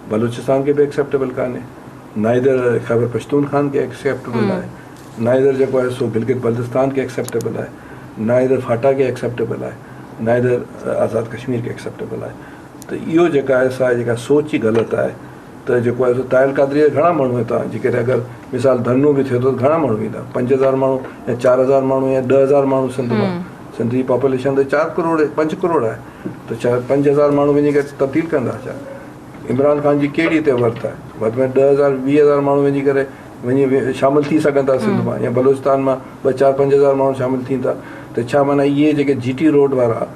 बलूचिस्तान खे बि एक्सेप्टेबल कान्हे, नाइदर खैबर पख्तूनख्वा खे एक्सेप्टेबल आहे, नाइदर जेको आहे सो गिलगित बल्तिस्तान खे एक्सेप्टेबल आहे, नाइदर फाटा खे एक्सेप्टेबल आहे, नाइदर आज़ादु कश्मीर खे एक्सेप्टेबल आहे। त इहो जेका आहे असांजी जेका सोच ई ग़लति आहे। त जेको आहे सो तारिल क़ादरी जा घणा माण्हू हितां जेकॾहिं अगरि मिसाल धरनो बि थिए थो त घणा माण्हू ईंदा? 5000 माण्हू या 4000 माण्हू या 10000 माण्हू सिंध मां? सिंध जी पॉपुलेशन त 4 करोड़ 5 करोड़ आहे, त छा 5000 माण्हू वञी करे तब्दील कंदा छा? इमरान ख़ान जी कहिड़ी हिते वर्थ आहे? वधि में 10,000 20,000 माण्हू वञी करे शामिलु थी सघनि था सिंध मां, या बलूचिस्तान मां 2-4-5,000 माण्हू शामिलु थींदा। त छा माना इहे जेके GT रोड वारा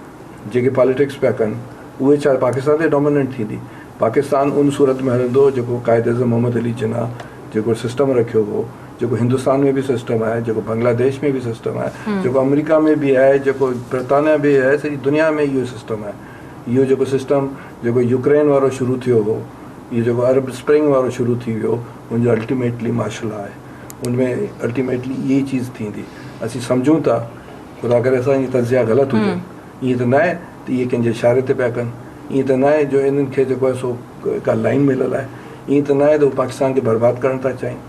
जेके पॉलिटिक्स पिया कनि उहे छा पाकिस्तान ते डोमिनेंट थींदी? पाकिस्तान उन सूरत में हलंदो जेको क़ाइद आज़म मोहम्मद अली जिन्ना जेको सिस्टम रखियो हो, जेको हिंदुस्तान में बि सिस्टम आहे, जेको बांग्लादेश में बि सिस्टम आहे, जेको अमेरिका में बि आहे, जेको ब्रितानिया बि आहे, सॼी दुनिया में इहो सिस्टम आहे। इहो जेको सिस्टम जेको यूक्रेन वारो शुरू थियो हो, इहो जेको अरब स्प्रिंग वारो शुरू थी वियो, उनजो अल्टीमेटली माशला आहे, उनमें अल्टीमेटली इहा चीज़ थींदी। असीं सम्झूं था ख़ुदा करे असांजी तज़िया ग़लति हुजे, ईअं त न आहे त इहे कंहिंजे इशारे ते पिया कनि, ईअं त न आहे जो इन्हनि खे जेको आहे सो का लाइन मिलियल आहे, ईअं त न आहे त हू पाकिस्तान खे बर्बादु करणु था चाहिनि।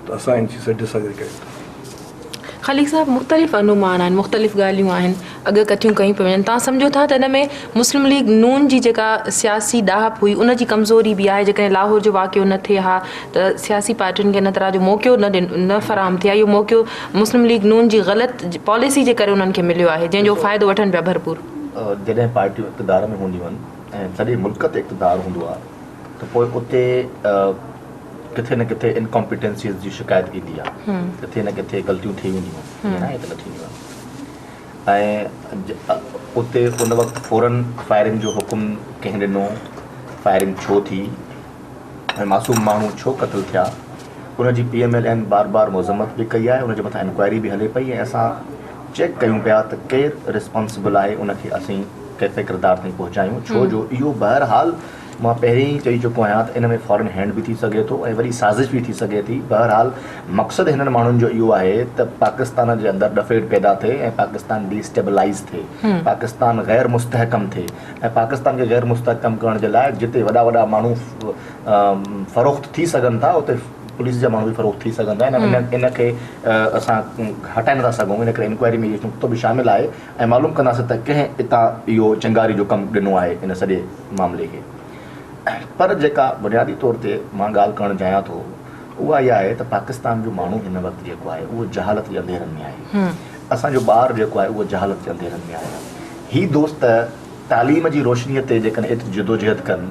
त असां इन चीज़ सां डिसएग्री कयूं था। ख़लील साहब, मुख़्तलिफ़ अनुमान आहिनि, मुख़्तलिफ़ ॻाल्हियूं आहिनि, अगरि कथियूं कयूं पियूं वञनि। तव्हां सम्झो था त हिन में मुस्लिम लीग नून जी जेका सियासी ॾाहप हुई उन जी कमज़ोरी बि आहे। जेकॾहिं लाहौर जो वाक़ियो न थिए हा त सियासी पार्टियुनि खे इन तरह जो मौक़ो न फ़राहम थिए, इहो मौक़ो मुस्लिम लीग नून जी ग़लति पॉलिसी जे करे उन्हनि खे मिलियो आहे, जंहिंजो फ़ाइदो वठनि पिया भरपूर। जॾहिं पार्टियूं इक़्तिदार में हूंदियूं आहिनि ऐं सॼे मुल्क ते इक़्तिदार हूंदो आहे त पोइ उते किथे न किथे इनकॉम्पिटेंसीज़ जी शिकायत ईंदी आहे, किथे न किथे ग़लतियूं थी वेंदियूं आहिनि, न आहे त न थींदियूं आहिनि। ऐं उते उन वक़्तु फ़ौरन फायरिंग जो हुकुम कंहिं ॾिनो, फायरिंग छो थी ऐं मासूम माण्हू छो क़तलु थिया, उनजी PMLN बार बार मज़म्मत बि कई आहे, उनजे मथां इंक्वायरी बि हले पई ऐं असां चेक कयूं पिया त केरु रिस्पॉन्सिबल आहे, उनखे असीं कैफ़े किरदार ताईं पहुचायूं। छो जो इहो बहरहाल मां पहिरीं ई चई चुको आहियां त इन में फॉरेन हैंड बि थी सघे थो ऐं वरी साज़िश बि थी सघे थी। बहरहाल मक़सदु हिननि माण्हुनि जो इहो आहे त पाकिस्तान जे अंदरि डफेट पैदा थिए ऐं पाकिस्तान डिस्टेबलाइज़ थिए, पाकिस्तान गैर मुस्तहकम थिए ऐं पाकिस्तान खे गैर मुस्तहकम करण जे लाइ जिते वॾा वॾा माण्हू फ़रोख़्त थी सघनि था उते पुलिस जा माण्हू बि फ़रोख़्त थी सघंदा आहिनि। इन खे असां हटाए नथा सघूं, इन करे इंक्वायरी में इहो नुक़्तो बि शामिलु आहे ऐं मालूम कंदासीं त कंहिं हितां इहो चंगारी जो कमु ॾिनो आहे इन सॼे मामले खे। पर जेका बुनियादी तौर ते मां ॻाल्हि करणु चाहियां थो उहा इहा आहे त पाकिस्तान जो माण्हू हिन वक़्तु जेको आहे उहो जहालत जे अंधेरनि में आहे, असांजो ॿारु जेको आहे उहो जहालत जे अंधेरनि में आहे। ही दोस्त तालीम जी रोशनीअ ते जेकॾहिं एतिरी जदोजहद कनि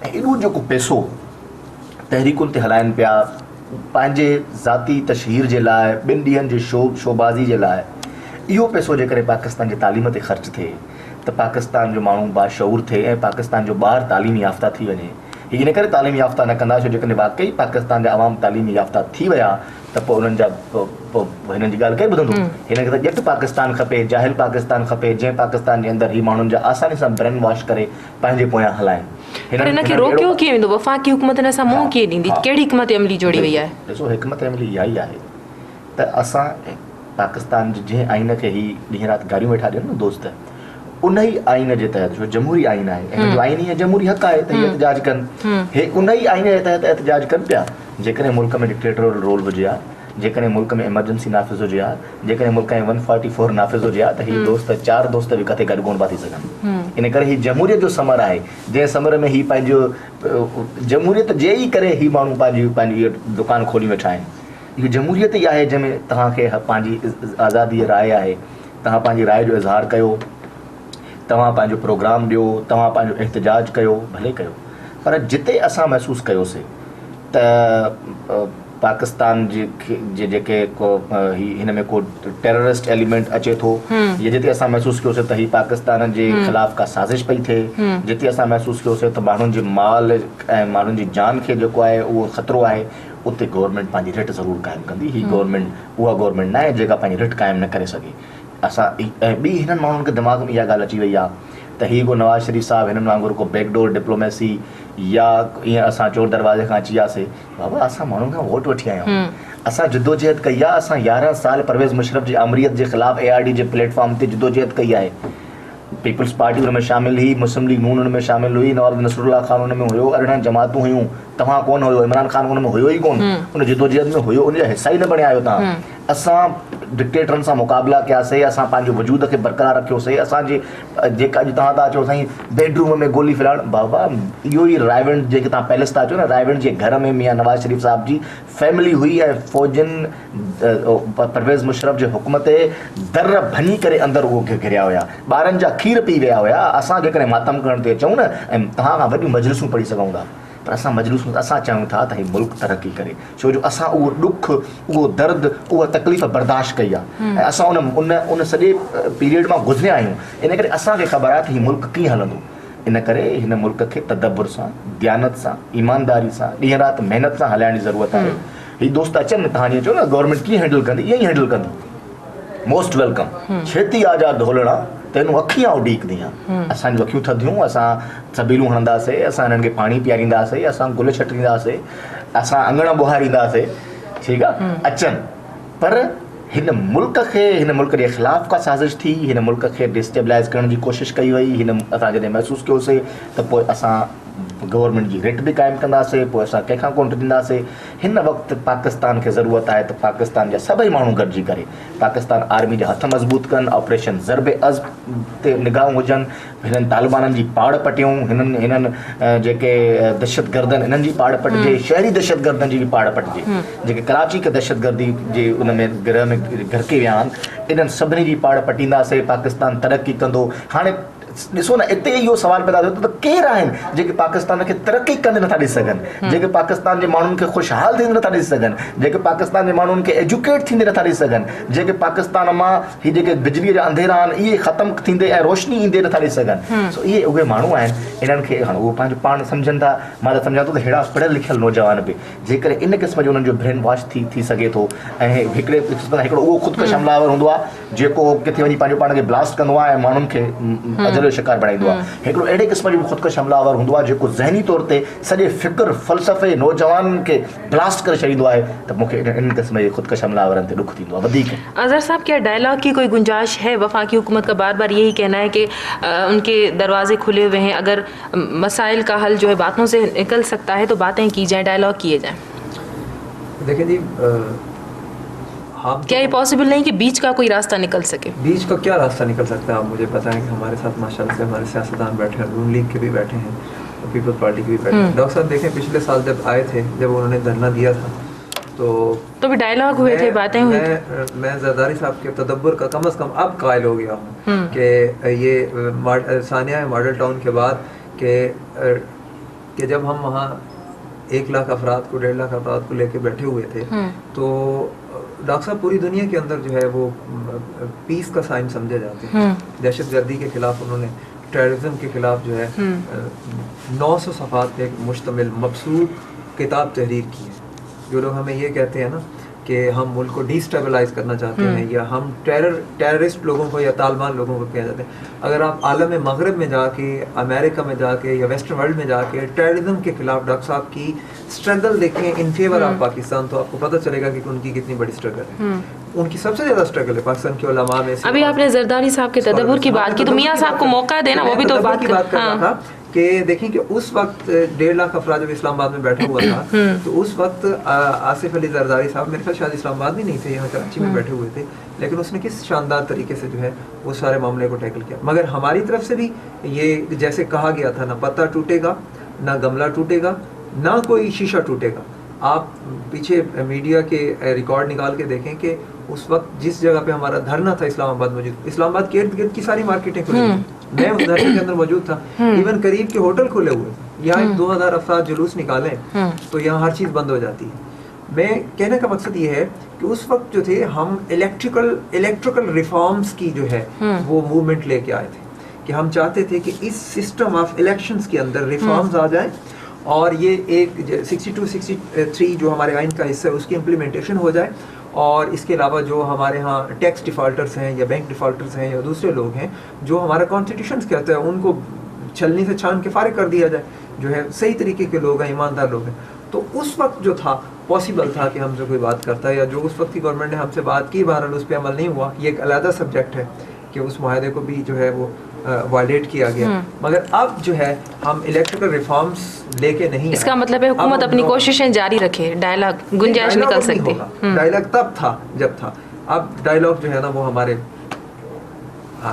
ऐं एॾो जेको पैसो तहरीकुनि ते हलाइनि पिया पंहिंजे ज़ाती तशहीर जे लाइ, ॿिनि ॾींहंनि जी शोबाज़ी जे लाइ, इहो पैसो जेकॾहिं पाकिस्तान जे तालीम ते ख़र्चु थिए त पाकिस्तान जो माण्हू बाशऊर थिए ऐं पाकिस्तान जो ॿारु तालीमी याफ़्ता थी वञे। हीअ इन करे तालीमी याफ़्ता न कंदा छो जेकॾहिं वाक़ई पाकिस्तान जा आवाम तालीमी याफ़्ता थी विया त पोइ उन्हनि जा हिननि जी ॻाल्हि केरु ॿुधंदो? हिन खे त ॼट पाकिस्तान खपे, जाहिल पाकिस्तान खपे, जंहिं पाकिस्तान जे अंदरि ही माण्हुनि जा आसानी सां ब्रेन वॉश करे पंहिंजे पोयां हलाइनि। हिनखे रोकियो कीअं वेंदो? वफ़ाक़ी हुकूमत हिन सां मुंहुं कीअं ॾींदी? कहिड़ी हिकमत अमली जोड़ी वई आहे? ॾिसो, हिकमत अमली इहा ई आहे त असां पाकिस्तान जे जंहिं आइन खे ही ॾींहं राति गारियूं वेठा ॾियनि न दोस्त, उन ई आइन जे तहत, जो जमहूरी आइन आहे ऐं जो आइनी ऐं जमहूरी हक़ आहे त इहे एहतजाज कनि, हे उन ई आइन जे तहत एहतजाज कनि पिया। जेकॾहिं मुल्क में डिक्टेटोरियल रोल हुजे हा, जेकॾहिं मुल्क में एमरजेंसी नाफ़िज़ हुजे हा, जेकॾहिं मुल्क में 144 नाफ़िज़ हुजे हा, त हीअ दोस्त 4 दोस्त बि किथे गॾु कोन पिया थी सघनि। इन करे ही जमहूरियत जो समर आहे, जंहिं समर में ही पंहिंजो जमहूरियत जे ई करे ही माण्हू पंहिंजी दुकान खोली वेठा आहिनि। इहो जमहूरियत ई आहे जंहिंमें तव्हांखे पंहिंजी आज़ादी राय आहे, तव्हां पंहिंजी राय जो इज़हार कयो, तव्हां पंहिंजो प्रोग्राम ॾियो, तव्हां पंहिंजो एहतजाज कयो, भले कयो, पर जिते असां महसूसु कयोसीं त पाकिस्तान जे जेके को हिन में को टेररिस्ट एलिमेंट अचे थो, या जिते असां महसूसु कयोसीं त ही पाकिस्तान जे ख़िलाफ़ का साज़िश पई थिए, जिते असां महसूसु कयोसीं त माण्हुनि जे माल ऐं माण्हुनि जी जान खे जेको आहे उहो ख़तरो आहे, उते गवर्नमेंट पंहिंजी रिट ज़रूरु क़ाइमु कंदी। ही गवर्नमेंट उहा गवर्नमेंट न आहे जेका पंहिंजी रिट क़ाइमु न करे सघे। असां ऐं ॿी हिननि माण्हुनि खे दिमाग़ में इहा ॻाल्हि अची वई आहे त ही को नवाज़ शरीफ़ साहिबु हिननि वांगुरु को बैकडोर डिप्लोमेसी या ईअं असां चोर दरवाज़े खां अची वियासीं। बाबा असां माण्हुनि खां वोट वठी आया आहियूं, असां जिदोजहद कई आहे, असां 11 साल परवेज़ मुशर्रफ जी आमरीत जे ख़िलाफ़ ARD जे प्लेटफॉर्म ते जिदोजहद कई आहे। पीपल्स पार्टी हुन में शामिल हुई, मुस्लिम लीग नून हुन में शामिल हुई, नवाब नसरुल्लाह खान हुन में हुयो, 18 जमातूं हुयूं, तव्हां कोन हुयो, इमरान खान हुन में हुयो ई कोन, हुन जिदोजहद में हुयो, उनजा हिसा ई न बणिया आहियो तव्हां। असां डिक्टेटरनि सां मुक़ाबिला कयासीं, असां पंहिंजे वजूद खे बरक़रार रखियोसीं, असांजे जेका अॼु तव्हां था अचो साईं बेडरूम में गोली फिलहाइण, बाबा इहो ई रायवंड जेके तव्हां पैलेस था अचो न, रायवंड जे घर में मियां नवाज़ शरीफ़ साहिब जी फैमिली हुई ऐं फ़ौजियुनि परवेज़ मुशर्रफ जे हुकुम ते दर भञी करे अंदरि उहो घिरिया हुया, ॿारनि जा खीर पी विया हुया। असां जेकॾहिं मातम करण ते अचूं न ऐं तव्हां खां वॾियूं मजलिसूं पढ़ी सघूं था, पर असां मजलिसूं असां चाहियूं था त ही मुल्क तरक़ी करे, छो जो असां उहो ॾुख, उहो दर्द, उहा तकलीफ़ बर्दाश्त कई आहे ऐं असां उन सॼे पीरियड मां गुज़रिया आहियूं। इन करे असांखे ख़बर आहे त हीउ मुल्क कीअं हलंदो। इन करे हिन मुल्क खे तदब्बुर सां, दयानत सां, ईमानदारी सां, ॾींहं राति महिनत सां हलाइण जी ज़रूरत आहे। ही दोस्त अचनि न, तव्हां जीअं चयो न गवर्नमेंट कीअं हैंडल कंदी, ईअं ई हैंडल कंदी। मोस्ट वेलकम, छेती आज़ाद ढोलणा तेनूं अखियां उॾीकंदी आहे। असांजूं अखियूं थधियूं, असां छबीलूं हणंदासीं, असां हिननि खे पाणी पीआरींदासीं, असां गुल छटींदासीं, असां अंगण ॿुहारींदासीं, ठीकु आहे, अचनि। पर हिन मुल्क खे, हिन मुल्क जे ख़िलाफ़ का साज़िश थी, हिन मुल्क खे डिस्टेबलाइज़ करण जी कोशिशि कई वई, हिन असां जॾहिं महसूसु कयोसीं त पोइ असां गवर्नमेंट जी रेट बि क़ाइमु कंदासीं, पोइ असां कंहिंखां कोन ॾींदासीं। हिन वक़्तु पाकिस्तान खे ज़रूरत आहे त पाकिस्तान जा सभई माण्हू गॾिजी करे पाकिस्तान आर्मी जा हथ मज़बूत कनि, ऑपरेशन ज़रबे अज़ ते निगाहूं हुजनि, हिननि तालिबाननि जी पाड़ पटियूं, हिननि जेके दहशतगर्दनि हिननि जी पाड़ पटिजे, शहरी दहशतगर्दनि जी बि पाड़ पटिजे, जेके कराची खे दहशतगर्दी जे उन में गिरह में घिरके विया आहिनि, इन्हनि सभिनी जी पाड़ पटींदासीं, पाकिस्तान तरक़ी कंदो। हाणे ॾिसो न, हिते इहो सुवाल पैदा थियो त केरु आहिनि जेके पाकिस्तान खे तरक़ी कंदे नथा ॾिसी सघनि, जेके पाकिस्तान जे माण्हुनि खे ख़ुशहाल थींदे नथा ॾिसी सघनि, जेके पाकिस्तान जे माण्हुनि खे एजुकेट थींदे नथा ॾिसी सघनि, जेके पाकिस्तान मां हीअ जेके बिजलीअ जा अंधेरा आहिनि इहे ख़तमु थींदे ऐं रोशनी ईंदे नथा ॾिसी सघनि। सो इहे उहे माण्हू आहिनि, इन्हनि खे हाणे उहो पंहिंजो पाण सम्झनि था। मां त सम्झां थो त अहिड़ा पढ़ियल लिखियल नौजवान बि जेकॾहिं इन क़िस्म जो उन्हनि जो ब्रेन वॉश थी सघे थो, ऐं हिकिड़ो उहो ख़ुदकश हमलावर हूंदो आहे जेको किथे वञी पंहिंजो पाण खे ब्लास्ट कंदो आहे ऐं माण्हुनि खे अजल जो शिकार बणाईंदो आहे। हिकिड़ो अहिड़े क़िस्म जो ख़ुदकश हमलावर हूंदो आहे जेको ज़हनी तौर ते सॼे फ़िक्र फ़लसफ़े नौजवाननि खे ब्लास्ट करे छॾींदो आहे। त मूंखे इन क़िस्म जे ख़ुदकश हमलावरनि ते ॾुख थींदो आहे वधीक। अज़हर साहब, क्या डायलॉग की कोई गुंजाइश है? वफाकी हुकूमत का बार बार यही कहना है कि उनके दरवाजे खुले हुए हैं, अगर मसाइल का हल जो है बातों से निकल सकता है तो बातें की जाएँ, डायलॉग किए जाएँ। देखिए जी, क्या ये पॉसिबल नहीं कि बीच का कोई रास्ता निकल सके? बीच का क्या रास्ता निकल सकता है? आप मुझे बताएं कि हमारे साथ माशाल्लाह से हमारे सियासतदान बैठे हैं, नून लीग के भी बैठे हैं, पीपल्स पार्टी के भी बैठे हैं। डॉक्टर साहब देखें, पिछले साल जब आए थे, जब उन्होंने धरना दिया था तो भी डायलॉग हुए थे, बातें हुई। मैं जरदारी साहब के तदब्बर का कम से कम अब कायल हो गया हूँ कि ये सानिया मॉडल टाउन के बाद कि जब हम वहाँ 1 लाख अफराद को 1.5 लाख अफराद को लेके बैठे हुए थे, तो डॉक्टर साहब पूरी दुनिया के अंदर जो है वो पीस का साइन समझे जाते हैं। दहशतगर्दी के खिलाफ उन्होंने, टेररिज्म के खिलाफ जो है 900 सफ़ात पे मुश्तमिल मबसूत किताब तहरीर की है। जो लोग हमें ये कहते हैं ना कि हम मुल्क को डिस्टेबलाइज करना चाहते हैं या हम टेररिस्ट लोगों को या तालिबान लोगों को कह जाते हैं, अगर आप आलम मगरब में जाके, अमेरिका में जाके या वेस्टर्न वर्ल्ड में जाके टेररिज्म के खिलाफ डॉक्टर साहब की स्ट्रगल देखें इन फेवर ऑफ पाकिस्तान, तो आपको पता चलेगा कि उनकी कितनी बड़ी स्ट्रगल है। उनकी सबसे ज़्यादा स्ट्रगल है पाकिस्तान के उलमा में। अभी आपने जरदारी साहब के तदब्बुर की बात की, तो मियाँ साहब को मौका देना, वो भी तो बात कर रहा था कि देखिए कि उस वक्त 1.5 लाख अफराद जब इस्लामाबाद में बैठा हुआ था, तो उस वक्त आसिफ अली जरदारी साहब मेरे ख्याल शायद इस्लामाबाद भी नहीं थे, यहाँ कराची में बैठे हुए थे, लेकिन उसने किस शानदार तरीके से जो है वो सारे मामले को टैकल किया। मगर हमारी तरफ से भी ये जैसे कहा गया था, ना पत्ता टूटेगा, ना गमला टूटेगा, ना कोई शीशा टूटेगा। आप पीछे मीडिया के रिकॉर्ड निकाल के देखें कि उस वक्त जिस जगह पे हमारा धरना था इस्लामाबाद मौजूद, इस्लामाबाद के इर्द गिर्द की सारी मार्केटें खुली थी, मैं उस धरने के अंदर मौजूद था, इवन करीब के होटल खुले हुए थे। यहाँ 2000 अफराद जुलूस निकालें तो यहाँ हर चीज़ बंद हो जाती है। मैं कहने का मकसद ये है कि उस वक्त जो थे हम इलेक्ट्रिकल रिफॉर्म्स की जो है वो मूवमेंट लेके आए थे कि हम चाहते थे कि इस सिस्टम ऑफ इलेक्शंस के अंदर रिफॉर्म्स आ जाएं और ये एक 62-63 जो हमारे आइन का हिस्सा है उसकी इम्प्लीमेंटेशन हो जाए, और इसके अलावा जो हमारे यहाँ टैक्स डिफ़ॉल्टर्स हैं या बैंक डिफ़ॉल्टर्स हैं या दूसरे लोग हैं जो हमारा कॉन्स्टिट्यूशन कहता है उनको छलनी से छान के फारिग कर दिया जाए, जो है सही तरीके के लोग हैं, ईमानदार लोग हैं। तो उस वक्त जो था पॉसिबल था कि हमसे कोई बात करता है, या जो उस वक्त की गवर्नमेंट ने हमसे बात की, बहरहाल उस पर अमल नहीं हुआ। ये एक अलग सब्जेक्ट है कि उस माहदे को भी जो है वो वायलेट किया गया। मगर अब जो है हम इलेक्ट्रिकल रिफॉर्म्स लेके नहीं, इसका मतलब है हुकूमत अपनी कोशिशें जारी रखे, डायलॉग गुंजाइश निकल सकती है। डायलॉग तब था जब था, अब डायलॉग जो है ना वो हमारे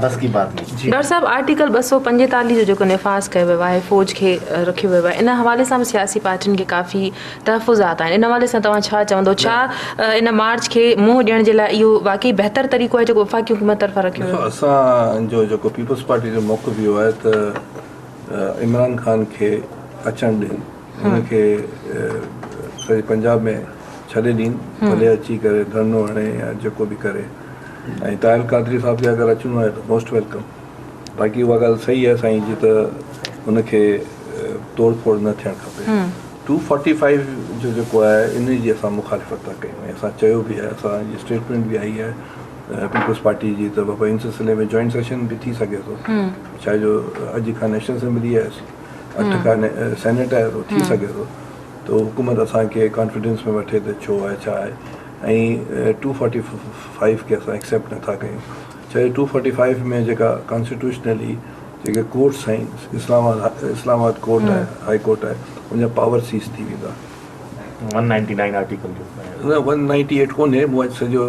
बस की बात नहीं। डॉक्टर साहब, आर्टिकल 245 जो जेको निफ़ाज़ कयो वियो आहे, फ़ौज खे रखियो वियो आहे, इन हवाले सां सियासी पार्टियुनि खे काफ़ी तहफ़ुज़ात आहिनि। इन हवाले सां तव्हां छा चवंदो, छा इन मार्च खे मुंहुं ॾियण जे लाइ इहो वाक़ई बहितर तरीक़ो आहे जेको वफ़ाक़ी हुकूमत तरफ़ां रखियो वियो आहे? असांजो जेको पीपल्स पार्टी जो मौक़िफ़ इहो आहे त इमरान ख़ान खे अचणु ॾियनि, हुनखे सॼे पंजाब में छॾे ॾियनि, भले अची करे धरनो हणे या जेको बि करे। ऐं ताहिर क़ादरी साहिब खे अगरि अचिणो आहे त मोस्ट वेलकम। बाक़ी उहा ॻाल्हि सही आहे साईं जी त हुनखे तोड़ फोड़ न थियणु खपे। 245 जो जेको आहे इन जी असां मुखालिफ़त था कयूं, ऐं असां चयो बि आहे, असांजी स्टेटमेंट बि आई आहे पीपल्स पार्टी जी त बाबा इन सिलसिले में जॉइंट सेशन बि थी सघे थो, छा जो अॼु खां नेशनल असेंबली आहे, 8 खां सेनेट आहे, तो थी सघे थो। तो हुकूमत असांखे कॉन्फिडेंस में वठे त छो आहे छा आहे, ऐं 245 खे असां एक्सेप्ट नथा कयूं। छो 245 में जेका कॉन्स्टिट्यूशनली जेके कोर्ट्स आहिनि, इस्लामाबाद कोर्ट आहे, हाई कोर्ट आहे, उनजा पावर सीज़ थी वेंदा। 199 आर्टिकल जो न 198 कोन्हे, मूं अॼु सॼो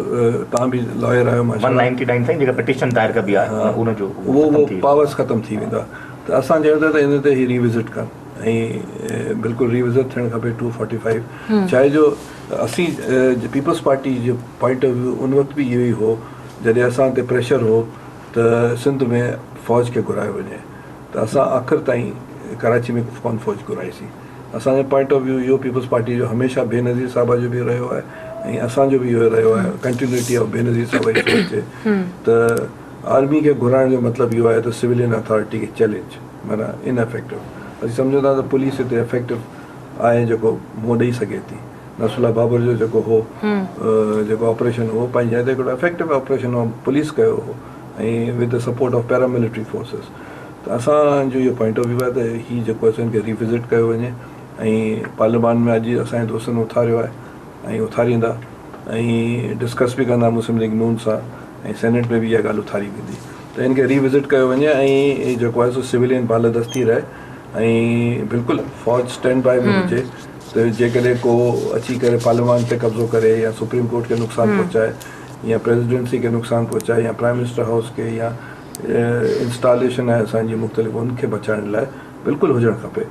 तव्हां बि लॉयर आहियो, 199 ताईं जेका पिटीशन दायर कबी आहे उनजो उहो पावर्स ख़तमु थी वेंदा। त असां चयूं था त इन ते ई रिविज़िट कनि, ऐं बिल्कुलु रिविज़िट थियणु खपे 245। चाहे जो असीं पीपल्स पार्टी जो पॉइंट ऑफ व्यू उन वक़्तु बि इहो ई हो जॾहिं असां ते प्रेशर हो त सिंध में फ़ौज खे घुरायो वञे, त असां आख़िर ताईं कराची में कोन फ़ौज घुराईसीं। असांजो पॉइंट ऑफ व्यू इहो पीपल्स पार्टी जो हमेशह बेनज़ीर साहिब जो बि रहियो आहे, ऐं असांजो बि इहो रहियो आहे, कंटिन्यूटी ऑफ बेनज़ीर साहिब जी सोच त आर्मी खे घुराइण जो मतिलबु इहो आहे त सिविलियन अथॉरिटी खे चैलेंज, माना इनएफेक्टिव। असीं सम्झूं था त पुलिस हिते इफेक्टिव आहे, जेको मुंहुं ॾेई सघे थी। नसरुल्ला बाबर जो जेको हो जेको ऑपरेशन हो, पंहिंजे हिते हिकिड़ो इफेक्टिव ऑपरेशन हो, पुलिस कयो हो, ऐं with the support of paramilitary forces. त असांजो इहो पॉइंट ऑफ व्यू आहे त हीअ जेको असांखे रिविज़िट कयो वञे, ऐं पार्लियामेंट में अॼु असांजे दोस्तनि उथारियो आहे ऐं उथारींदा, ऐं डिस्कस बि कंदा मुस्लिम लीग नून सां, ऐं सेनेट में बि इहा ॻाल्हि उथारी वेंदी। त इनखे रिविज़िट कयो वञे, ऐं जेको आहे सो सिविलियन बालादस्ती रहे, ऐं बिल्कुलु फ़ौज स्टैंड बाय में हुजे, त जेकॾहिं को अची करे पार्लियामेंट ते कब्ज़ो करे या सुप्रीम कोर्ट खे नुक़सानु पहुचाए या प्रेसिडेंसी खे नुक़सानु पहुचाए या प्राइम मिनिस्टर हाउस खे या इंस्टॉलेशन आहे असांजी मुख़्तलिफ़, उनखे बचाइण लाइ बिल्कुलु हुजणु खपे।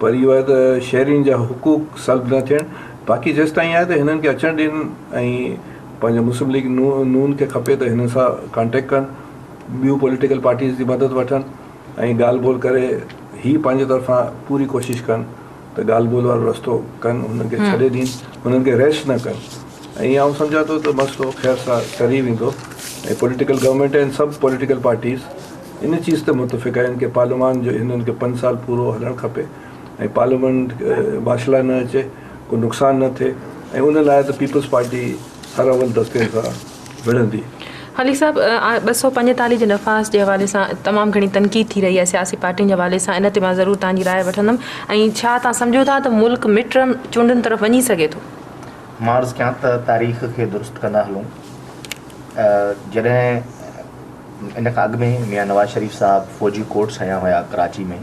पर इहो आहे त शहरीनि जा हुकूक सल्ब न थियनि। बाक़ी जेसि ताईं आहे त हिननि खे अचणु ॾियनि, ऐं पंहिंजो मुस्लिम लीग नून खे खपे त हिन सां कॉन्टेक्ट कनि, ॿियूं पॉलिटिकल पार्टीज़ जी मदद वठनि, ऐं ॻाल्हि ॿोल करे ही पंहिंजे तरफ़ां पूरी कोशिशि कनि त ॻाल्हि ॿोल वारो रस्तो कनि, हुननि खे छॾे ॾियनि, हुननि खे रेस्ट न कनि। ऐं आउं सम्झां थो त मसइलो ख़ैर सां टरी वेंदो, ऐं पॉलिटिकल गवर्नमेंट आहिनि, सभु पॉलिटिकल पार्टीज़ इन चीज़ ते मुतफ़िक़ आहिनि कि पार्लियामेंट जो हिननि खे 5 साल पूरो हलणु खपे, ऐं पार्लियामेंट माशला न अचे, को नुक़सानु न थिए, ऐं उन लाइ त पीपल्स पार्टी हर अवल दस्ते सां विढ़ंदी। हली साहब, 245 जे नफ़ाज़ जे हवाले सां तमामु घणी तनक़ीद थी रही आहे सियासी पार्टियुनि जे हवाले सां, इन ते मां ज़रूरु तव्हांजी राय वठंदमि। ऐं छा तव्हां सम्झो था त मुल्क मिट चूंडुनि तरफ़ वञी सघे थो? मां अर्ज़ु कयां त तारीख़ खे दुरुस्त कंदा हलूं। जॾहिं इन खां अॻु में मियां नवाज़ शरीफ़ साहिबु फ़ौजी कोर्ट्स हया हुया कराची में,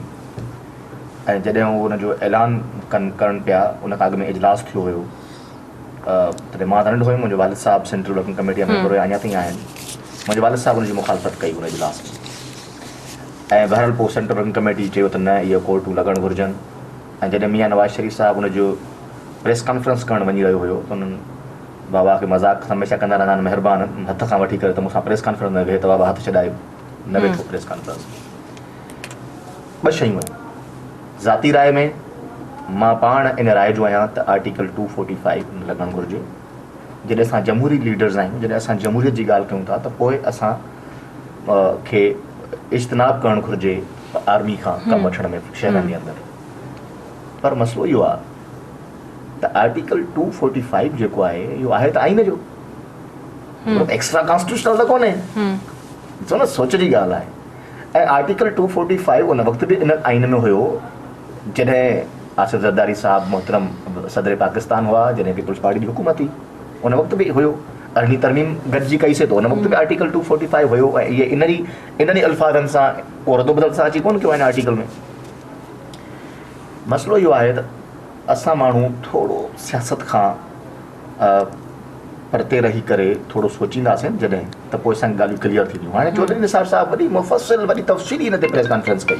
ऐं जॾहिं उहो हुनजो ऐलान करणु पिया, उन खां अॻु में इजलास थियो हुयो, तॾहिं मां त नंढो हुयुमि, मुंहिंजो वालिद साहिबु सेंट्रल वर्किंग कमेटी जा मेंबर हुया, अञा ताईं आहिनि। मुंहिंजे वालिद साहिबु हुनजी मुखालफ़त कई हुन इजलास में, ऐं बहरहाल पोइ सेंट्रल वर्किंग कमेटी चयो त न, इहे कोर्टूं लॻणु घुरिजनि। ऐं जॾहिं मियां नवाज़ शरीफ़ साहिबु हुनजो प्रेस कॉन्फ्रेंस करणु वञी रहियो हुयो, त उन्हनि बाबा खे मज़ाक़ हमेशह कंदा रहंदा आहिनि, महिरबानी हथ खां वठी करे त मूंसां प्रेस कॉन्फ्रेंस न वेहे, त बाबा हथु छॾायो, न वेठो प्रेस कॉन्फ्रेंस। 2 शयूं आहिनि, ذاتی رائے میں मां पाण इन राय जो आहियां त आर्टिकल 245 लॻणु घुरिजे. जॾहिं असां जमहूरी लीडर्स आहियूं, जॾहिं असां जमहूरियत जी ॻाल्हि कयूं था, त पोइ असां खे इज्तनाब करणु घुरिजे आर्मी खां कमु वठण में शहरनि जे अंदरि. पर मसइलो इहो आहे त आर्टिकल 245 जेको आहे इहो आहे त आईन जो, एक्स्ट्रा कॉन्स्टिट्यूशनल त कोन्हे. ॾिसो न, सोच जी ॻाल्हि आहे. ऐं आर्टिकल 245 उन वक़्तु बि इन आइन में हुयो जॾहिं आसिफ ज़रदारी साहब मोहतरम सदर पाकिस्तान हुआ, जॾहिं पीपल्स पार्टी जी हुकूमत हुई, उन वक़्तु बि हुयो. अरिड़हीं तरमीम गॾिजी कईसीं त उन वक़्तु बि आर्टिकल 245 हुयो. ऐं इहे इन्हनि अल्फाज़नि सां को रदो बदल सां अची कोन कयो आहे हिन आर्टिकल में. मसइलो इहो आहे त असां माण्हू थोरो सियासत खां परते रही करे थोरो सोचींदासीं जॾहिं, त पोइ असांजी ॻाल्हियूं क्लियर थींदियूं. हाणे चौधरी निसार साहब वॾी मुफ़सिल वॾी तफ़सीली हिन ते प्रेस कॉन्फ्रेंस कई.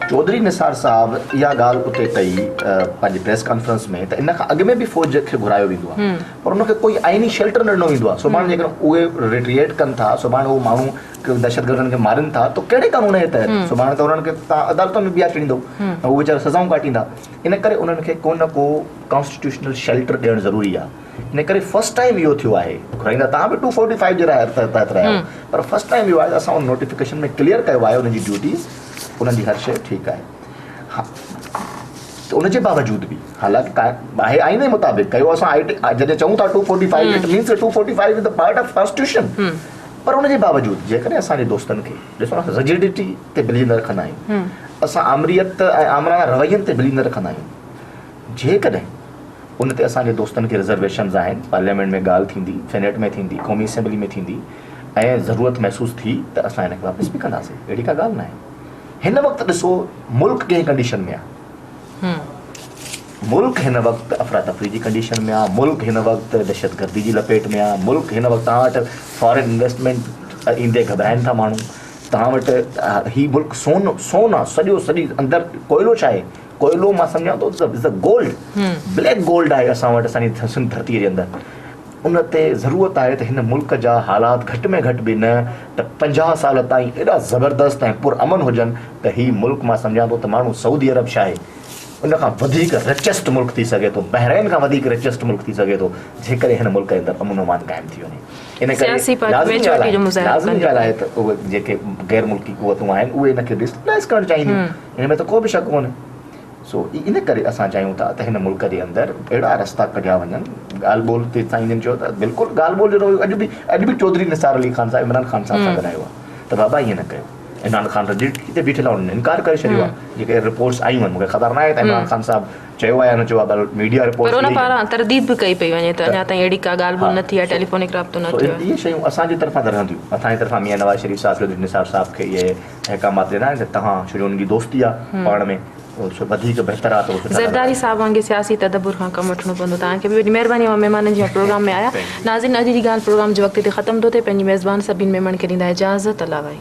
चौधरी निसार साहब इहा ॻाल्हि उते कई पंहिंजी प्रेस कॉन्फ्रेंस में, त इन खां अॻु में बि फ़ौज खे घुरायो वेंदो आहे, पर उनखे कोई आइनी शेल्टर ॾिनो वेंदो आहे. सुभाणे जेकॾहिं उहे रिट्रिएट कनि था, सुभाणे उहे माण्हू दहशतगर्दनि खे मारनि था, त कहिड़े क़ानून जे तहत? सुभाणे त उन्हनि खे तव्हां अदालतुनि में ॿिया छॾींदो ऐं उहे वीचारा सज़ाऊं काटींदा. इन करे उन्हनि खे को न को कॉन्स्टिट्यूशनल शेल्टर ॾियणु ज़रूरी आहे. इन करे फर्स्ट टाइम इहो थियो आहे. घुराईंदा तव्हां बि 245 जे तहत रहिया आहियो, पर फर्स्ट टाइम इहो आहे त असां उन नोटिफिकेशन में क्लियर कयो आहे उनजी ड्यूटीज़, उन्हनि जी हर शइ ठीकु आहे. हा, त उनजे बावजूद बि हालांकि आहे आइन जे मुताबिक़ कयो असां जॾहिं चऊं था 245 it means 245 is the part of constitution. पर उनजे बावजूद जेकॾहिं असांजे दोस्तनि खे ॾिसो न, रिजिडिटी ते बिलीव न रखंदा आहियूं, असां आमरीयत ऐं आमराना रवैयनि ते बिलीव न रखंदा आहियूं. जेकॾहिं उन ते असांजे दोस्तनि खे रिज़र्वेशन्स आहिनि, पार्लियामेंट में ॻाल्हि थींदी, सेनेट में थींदी, क़ौमी असेंबली में थींदी, ऐं ज़रूरत महसूसु थी त असां हिनखे वापसि बि कंदासीं. अहिड़ी का ॻाल्हि न आहे. हिन वक़्तु ॾिसो मुल्क कंहिं कंडीशन में आहे. मुल्क हिन वक़्तु अफ़रा तफ़री जी कंडीशन में आहे. मुल्क हिन वक़्तु दहशतगर्दी जी लपेट में आहे. मुल्क हिन वक़्तु तव्हां वटि फॉरेन इन्वेस्टमेंट ईंदे घबराइनि था माण्हू. तव्हां वटि हीउ मुल्क सोन आहे, सॼी अंदरि कोयलो छा आहे, कोयलो मां सम्झां थो is the gold, black gold आहे असां वटि असांजी धरतीअ जे अंदरि. उन ते ज़रूरत आहे त हिन मुल्क जा हालात घटि में घटि बि न त 50 साल ताईं एॾा ज़बरदस्त ऐं पुरअमन हुजनि त हीउ मुल्क मां सम्झां थो त माण्हू सऊदी अरब छा आहे उन खां वधीक रिचेस्ट मुल्क थी सघे थो, बहरैन खां वधीक रिचेस्ट मुल्क थी सघे थो, जेकॾहिं हिन मुल्क जे अंदरि अमन अमान क़ाइमु थी वञे. इन करे लाज़मी ॻाल्हि आहे त उहे जेके गैर मुल्की क़ुवतूं आहिनि उहे हिनखे डिस्टलाइज़ करणु चाहींदियूं. हिन में त को बि शक कोन्हे. सो इन करे असां चाहियूं था त हिन मुल्क जे अंदरि अहिड़ा रस्ता कढिया वञनि. ॻाल्हि ॿोल ते साईं जन चयो त बिल्कुलु ॻाल्हि ॿोल जो अॼु बि चौधरी निसार अली ख़ान साहिब इमरान ख़ान साहिब सां ॻाल्हायो आहे त बाबा ईअं न कयो. इमरान ख़ान रजिस्ट्री ते बीठल आहे, उन्हनि इनकार करे छॾियो आहे. जेके रिपोर्ट्स आयूं आहिनि मूंखे ख़बर न आहे त इमरान ख़ान साहिब चयो आहे या न चयो आहे, मीडिया रिपोर्ट पर उन पारां तरदीद बि कई पई वञे त अञा ताईं अहिड़ी का ॻाल्हि ॿोल न थी आहे, टेलीफोनिक राब्तो न थियो आहे. इहे शयूं असांजी तरफ़ां त रहंदियूं. असांजी तरफ़ां मियां नवाज़ शरीफ़ साहिब निसार साहिब खे इहे अहकामात ॾिना आहिनि त तव्हां छो जो उनजी दोस्ती आहे पाण में वधीक बहितर आहे. त ज़रदारी साहब वांगुरु सियासी तदबुर खां कमु वठिणो पवंदो. तव्हांखे बि वॾी महिरबानी आहे महिमाननि जी प्रोग्राम में आया. नाज़रीन, अॼु जी ॻाल्हि प्रोग्राम जे वक़्त ते ख़तमु थो थिए. पंहिंजी मेज़बान सभिनी महिमान खे ॾींदा इजाज़त. अला भाई.